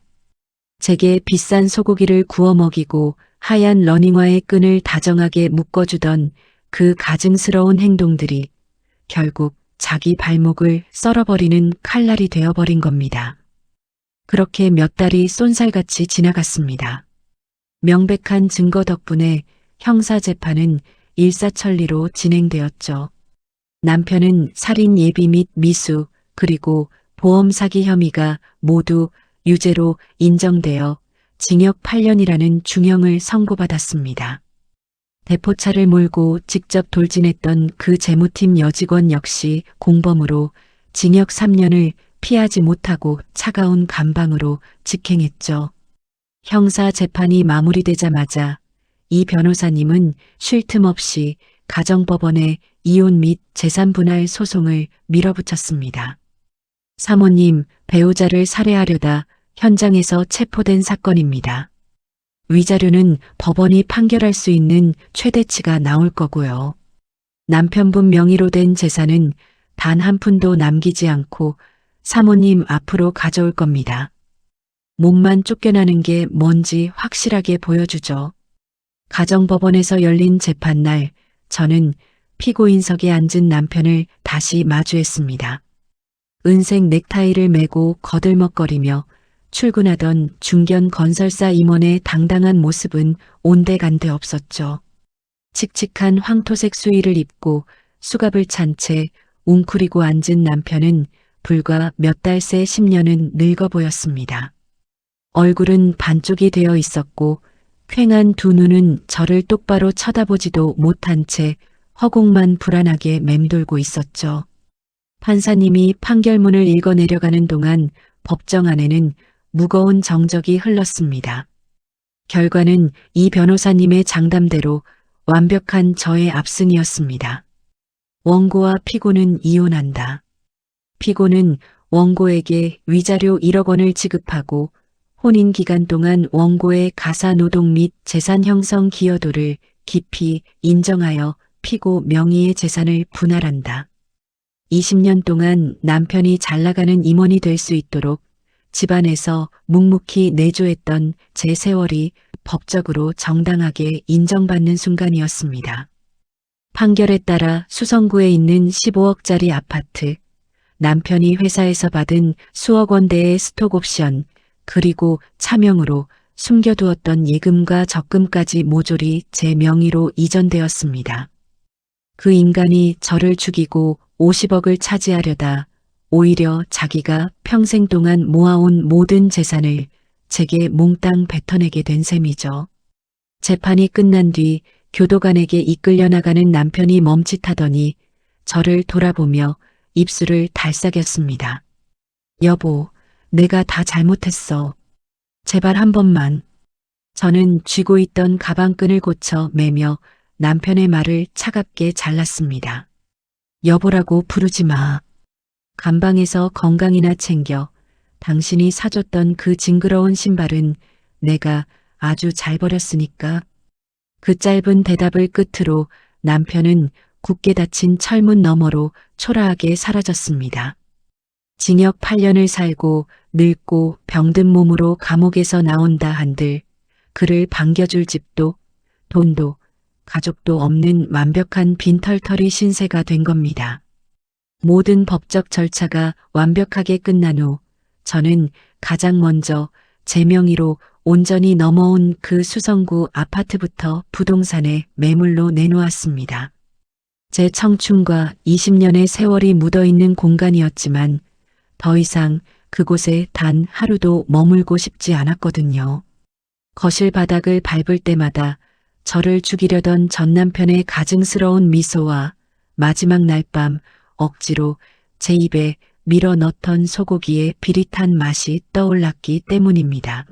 [SPEAKER 1] 제게 비싼 소고기를 구워 먹이고 하얀 러닝화의 끈을 다정하게 묶어주던 그 가증스러운 행동들이 결국 자기 발목을 썰어버리는 칼날이 되어버린 겁니다. 그렇게 몇 달이 쏜살같이 지나갔습니다. 명백한 증거 덕분에 형사재판은 일사천리로 진행되었죠. 남편은 살인 예비 및 미수 그리고 보험 사기 혐의가 모두 유죄로 인정되어 징역 8년이라는 중형을 선고받았습니다. 대포차를 몰고 직접 돌진했던 그 재무팀 여직원 역시 공범으로 징역 3년을 피하지 못하고 차가운 감방으로 직행했죠. 형사 재판이 마무리되자마자 이 변호사님은 쉴 틈 없이 가정법원에 이혼 및 재산 분할 소송을 밀어붙였습니다. 사모님, 배우자를 살해하려다 현장에서 체포된 사건입니다. 위자료는 법원이 판결할 수 있는 최대치가 나올 거고요. 남편분 명의로 된 재산은 단 한 푼도 남기지 않고 사모님 앞으로 가져올 겁니다. 몸만 쫓겨나는 게 뭔지 확실하게 보여주죠. 가정법원에서 열린 재판날 저는 피고인석에 앉은 남편을 다시 마주했습니다. 은색 넥타이를 메고 거들먹거리며 출근하던 중견 건설사 임원의 당당한 모습은 온데간데 없었죠. 칙칙한 황토색 수의를 입고 수갑을 찬 채 웅크리고 앉은 남편은 불과 몇 달 새 10년은 늙어 보였습니다. 얼굴은 반쪽이 되어 있었고 퀭한 두 눈은 저를 똑바로 쳐다보지도 못한 채 허공만 불안하게 맴돌고 있었죠. 판사님이 판결문을 읽어내려가는 동안 법정 안에는 무거운 정적이 흘렀습니다. 결과는 이 변호사님의 장담대로 완벽한 저의 압승이었습니다. 원고와 피고는 이혼한다. 피고는 원고에게 위자료 1억 원을 지급하고 혼인 기간 동안 원고의 가사 노동 및 재산 형성 기여도를 깊이 인정하여 피고 명의의 재산을 분할한다. 20년 동안 남편이 잘 나가는 임원이 될 수 있도록 집안에서 묵묵히 내조했던 제 세월이 법적으로 정당하게 인정받는 순간이었습니다. 판결에 따라 수성구에 있는 15억짜리 아파트, 남편이 회사에서 받은 수억 원대의 스톡옵션, 그리고 차명으로 숨겨두었던 예금과 적금까지 모조리 제 명의로 이전되었습니다. 그 인간이 저를 죽이고 50억을 차지하려다 오히려 자기가 평생 동안 모아온 모든 재산을 제게 몽땅 뱉어내게 된 셈이죠. 재판이 끝난 뒤 교도관에게 이끌려 나가는 남편이 멈칫하더니 저를 돌아보며 입술을 달싹였습니다. 여보, 내가 다 잘못했어. 제발 한 번만. 저는 쥐고 있던 가방끈을 고쳐 매며 남편의 말을 차갑게 잘랐습니다. 여보라고 부르지 마. 감방에서 건강이나 챙겨. 당신이 사줬던 그 징그러운 신발은 내가 아주 잘 버렸으니까. 그 짧은 대답을 끝으로 남편은 굳게 닫힌 철문 너머로 초라하게 사라졌습니다. 징역 8년을 살고 늙고 병든 몸으로 감옥에서 나온다 한들 그를 반겨줄 집도 돈도 가족도 없는 완벽한 빈털터리 신세가 된 겁니다. 모든 법적 절차가 완벽하게 끝난 후 저는 가장 먼저 제 명의로 온전히 넘어온 그 수성구 아파트부터 부동산에 매물로 내놓았습니다. 제 청춘과 20년의 세월이 묻어있는 공간이었지만 더 이상 그곳에 단 하루도 머물고 싶지 않았거든요. 거실 바닥을 밟을 때마다 저를 죽이려던 전 남편의 가증스러운 미소와 마지막 날 밤 억지로 제 입에 밀어 넣던 소고기의 비릿한 맛이 떠올랐기 때문입니다.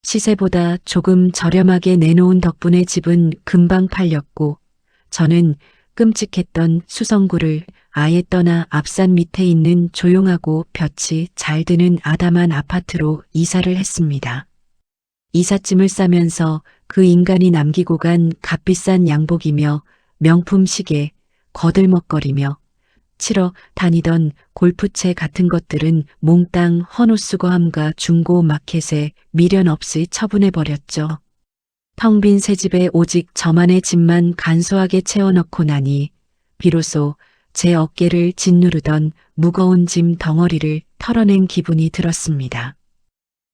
[SPEAKER 1] 시세보다 조금 저렴하게 내놓은 덕분에 집은 금방 팔렸고 저는 끔찍했던 수성구를 아예 떠나 앞산 밑에 있는 조용하고 볕이 잘 드는 아담한 아파트로 이사를 했습니다. 이삿짐을 싸면서 그 인간이 남기고 간 값비싼 양복이며 명품 시계, 거들먹거리며 치러 다니던 골프채 같은 것들은 몽땅 헌옷수거함과 중고 마켓에 미련 없이 처분해버렸죠. 텅 빈 새 집에 오직 저만의 짐만 간소하게 채워넣고 나니 비로소 제 어깨를 짓누르던 무거운 짐 덩어리를 털어낸 기분이 들었습니다.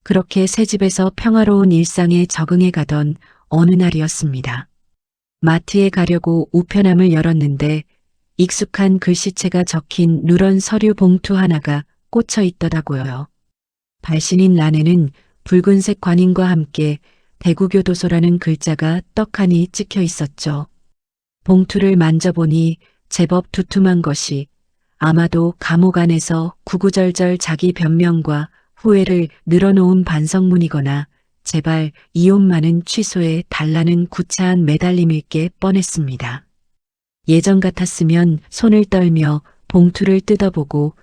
[SPEAKER 1] 그렇게 새 집에서 평화로운 일상에 적응해 가던 어느 날이었습니다. 마트에 가려고 우편함을 열었는데 익숙한 글씨체가 적힌 누런 서류 봉투 하나가 꽂혀 있더라고요. 발신인 란에는 붉은색 관인과 함께 대구교도소라는 글자가 떡하니 찍혀 있었죠. 봉투를 만져보니 제법 두툼한 것이 아마도 감옥 안에서 구구절절 자기 변명과 후회를 늘어놓은 반성문이거나 제발 이혼만은 취소해 달라는 구차한 매달림일 게 뻔했습니다. 예전 같았으면 손을 떨며 봉투를 뜯어보고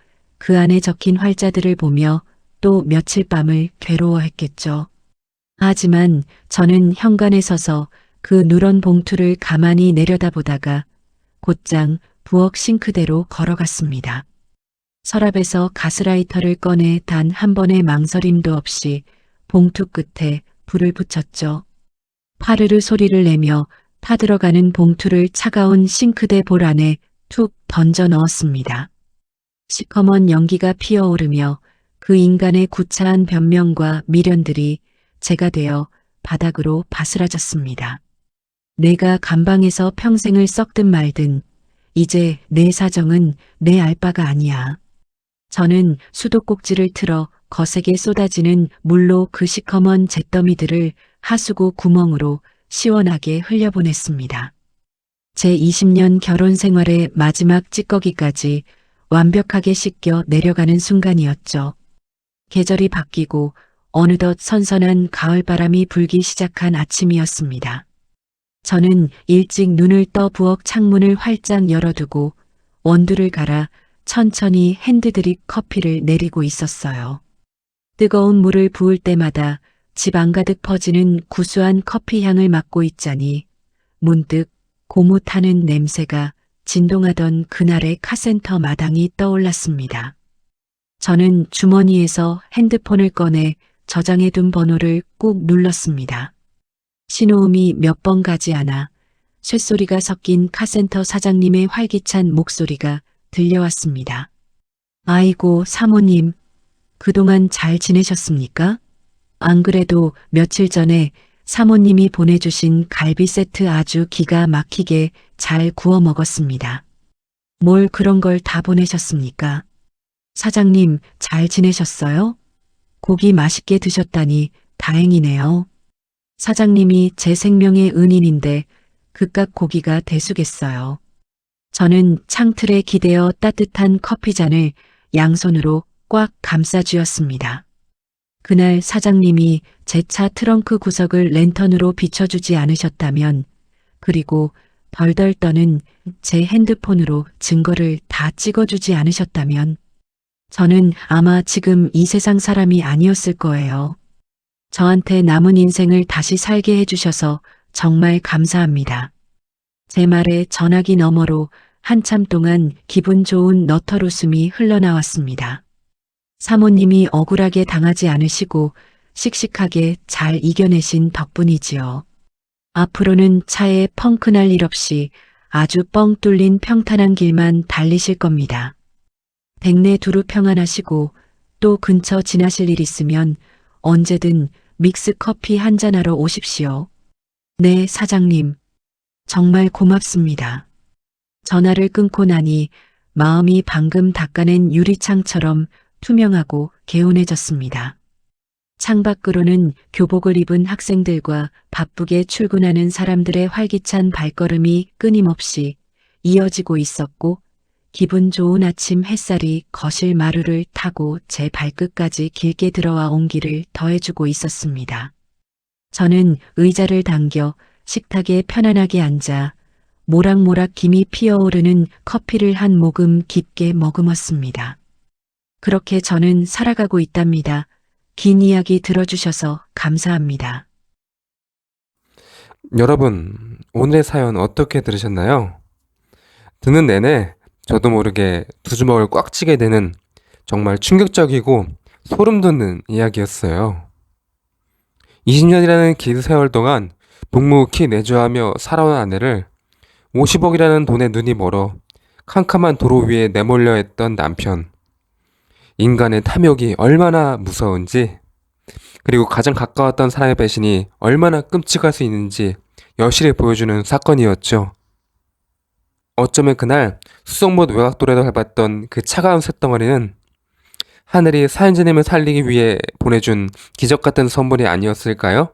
[SPEAKER 1] 그 안에 적힌 활자들을 보며 또 며칠 밤을 괴로워했겠죠. 하지만 저는 현관에 서서 그 누런 봉투를 가만히 내려다보다가 곧장 부엌 싱크대로 걸어갔습니다. 서랍에서 가스라이터를 꺼내 단 한 번의 망설임도 없이 봉투 끝에 불을 붙였죠. 파르르 소리를 내며 타들어가는 봉투를 차가운 싱크대 볼 안에 툭 던져 넣었습니다. 시커먼 연기가 피어오르며 그 인간의 구차한 변명과 미련들이 제가 되어 바닥으로 바스라졌습니다. 내가 감방에서 평생을 썩든 말든 이제 내 사정은 내 알 바가 아니야. 저는 수도꼭지를 틀어 거세게 쏟아지는 물로 그 시커먼 잿더미들을 하수구 구멍으로 시원하게 흘려보냈습니다. 제 20년 결혼 생활의 마지막 찌꺼기까지 완벽하게 씻겨 내려가는 순간이었죠. 계절이 바뀌고 어느덧 선선한 가을바람이 불기 시작한 아침이었습니다. 저는 일찍 눈을 떠 부엌 창문을 활짝 열어두고 원두를 갈아 천천히 핸드드립 커피를 내리고 있었어요. 뜨거운 물을 부을 때마다 집 안가득 퍼지는 구수한 커피 향을 맡고 있자니 문득 고무타는 냄새가 진동하던 그날의 카센터 마당이 떠올랐습니다. 저는 주머니에서 핸드폰을 꺼내 저장해둔 번호를 꾹 눌렀습니다. 신호음이 몇 번 가지 않아 쇳소리가 섞인 카센터 사장님의 활기찬 목소리가 들려왔습니다. 아이고 사모님, 그동안 잘 지내셨습니까? 안 그래도 며칠 전에 사모님이 보내주신 갈비 세트 아주 기가 막히게 잘 구워 먹었습니다. 뭘 그런 걸 다 보내셨습니까? 사장님 잘 지내셨어요? 고기 맛있게 드셨다니 다행이네요. 사장님이 제 생명의 은인인데 그깟 고기가 대수겠어요. 저는 창틀에 기대어 따뜻한 커피잔을 양손으로 꽉 감싸쥐었습니다. 그날 사장님이 제 차 트렁크 구석을 랜턴으로 비춰주지 않으셨다면, 그리고 덜덜 떠는 제 핸드폰으로 증거를 다 찍어주지 않으셨다면, 저는 아마 지금 이 세상 사람이 아니었을 거예요. 저한테 남은 인생을 다시 살게 해주셔서 정말 감사합니다. 제 말에 전화기 너머로 한참 동안 기분 좋은 너털 웃음이 흘러나왔습니다. 사모님이 억울하게 당하지 않으시고 씩씩하게 잘 이겨내신 덕분이지요. 앞으로는 차에 펑크 날 일 없이 아주 뻥 뚫린 평탄한 길만 달리실 겁니다. 백내 두루 평안하시고 또 근처 지나실 일 있으면 언제든 믹스 커피 한잔하러 오십시오. 네, 사장님. 정말 고맙습니다. 전화를 끊고 나니 마음이 방금 닦아낸 유리창처럼 투명하고 개운해졌습니다. 창밖으로는 교복을 입은 학생들과 바쁘게 출근하는 사람들의 활기찬 발걸음이 끊임없이 이어지고 있었고, 기분 좋은 아침 햇살이 거실 마루를 타고 제 발끝까지 길게 들어와 온기를 더해주고 있었습니다. 저는 의자를 당겨 식탁에 편안하게 앉아 모락모락 김이 피어오르는 커피를 한 모금 깊게 머금었습니다. 그렇게 저는 살아가고 있답니다. 긴 이야기 들어주셔서 감사합니다.
[SPEAKER 2] 여러분, 오늘의 사연 어떻게 들으셨나요? 듣는 내내 저도 모르게 두 주먹을 꽉 쥐게 되는 정말 충격적이고 소름 돋는 이야기였어요. 20년이라는 긴 세월 동안 묵묵히 내조하며 살아온 아내를 50억이라는 돈에 눈이 멀어 캄캄한 도로 위에 내몰려 했던 남편. 인간의 탐욕이 얼마나 무서운지, 그리고 가장 가까웠던 사람의 배신이 얼마나 끔찍할 수 있는지 여실히 보여주는 사건이었죠. 어쩌면 그날 수성못 외곽도로에서 밟았던 그 차가운 쇳덩어리는 하늘이 사연자님을 살리기 위해 보내준 기적 같은 선물이 아니었을까요?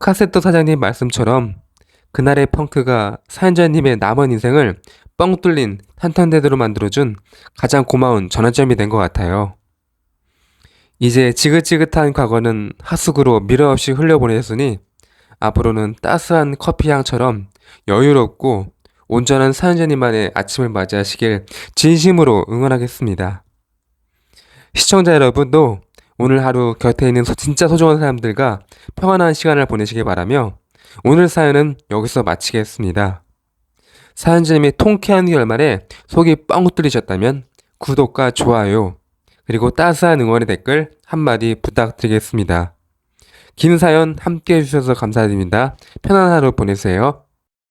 [SPEAKER 2] 카세터 사장님 말씀처럼 그날의 펑크가 사연자님의 남은 인생을 뻥 뚫린 탄탄대대로 만들어준 가장 고마운 전환점이 된 것 같아요. 이제 지긋지긋한 과거는 하수구로 미련 없이 흘려보냈으니 앞으로는 따스한 커피 향처럼 여유롭고 온전한 사연자님만의 아침을 맞이하시길 진심으로 응원하겠습니다. 시청자 여러분도 오늘 하루 곁에 있는 진짜 소중한 사람들과 평안한 시간을 보내시길 바라며 오늘 사연은 여기서 마치겠습니다. 사연자님의 통쾌한 결말에 속이 뻥 뚫리셨다면 구독과 좋아요 그리고 따스한 응원의 댓글 한마디 부탁드리겠습니다. 긴 사연 함께 해주셔서 감사드립니다. 편안한 하루 보내세요.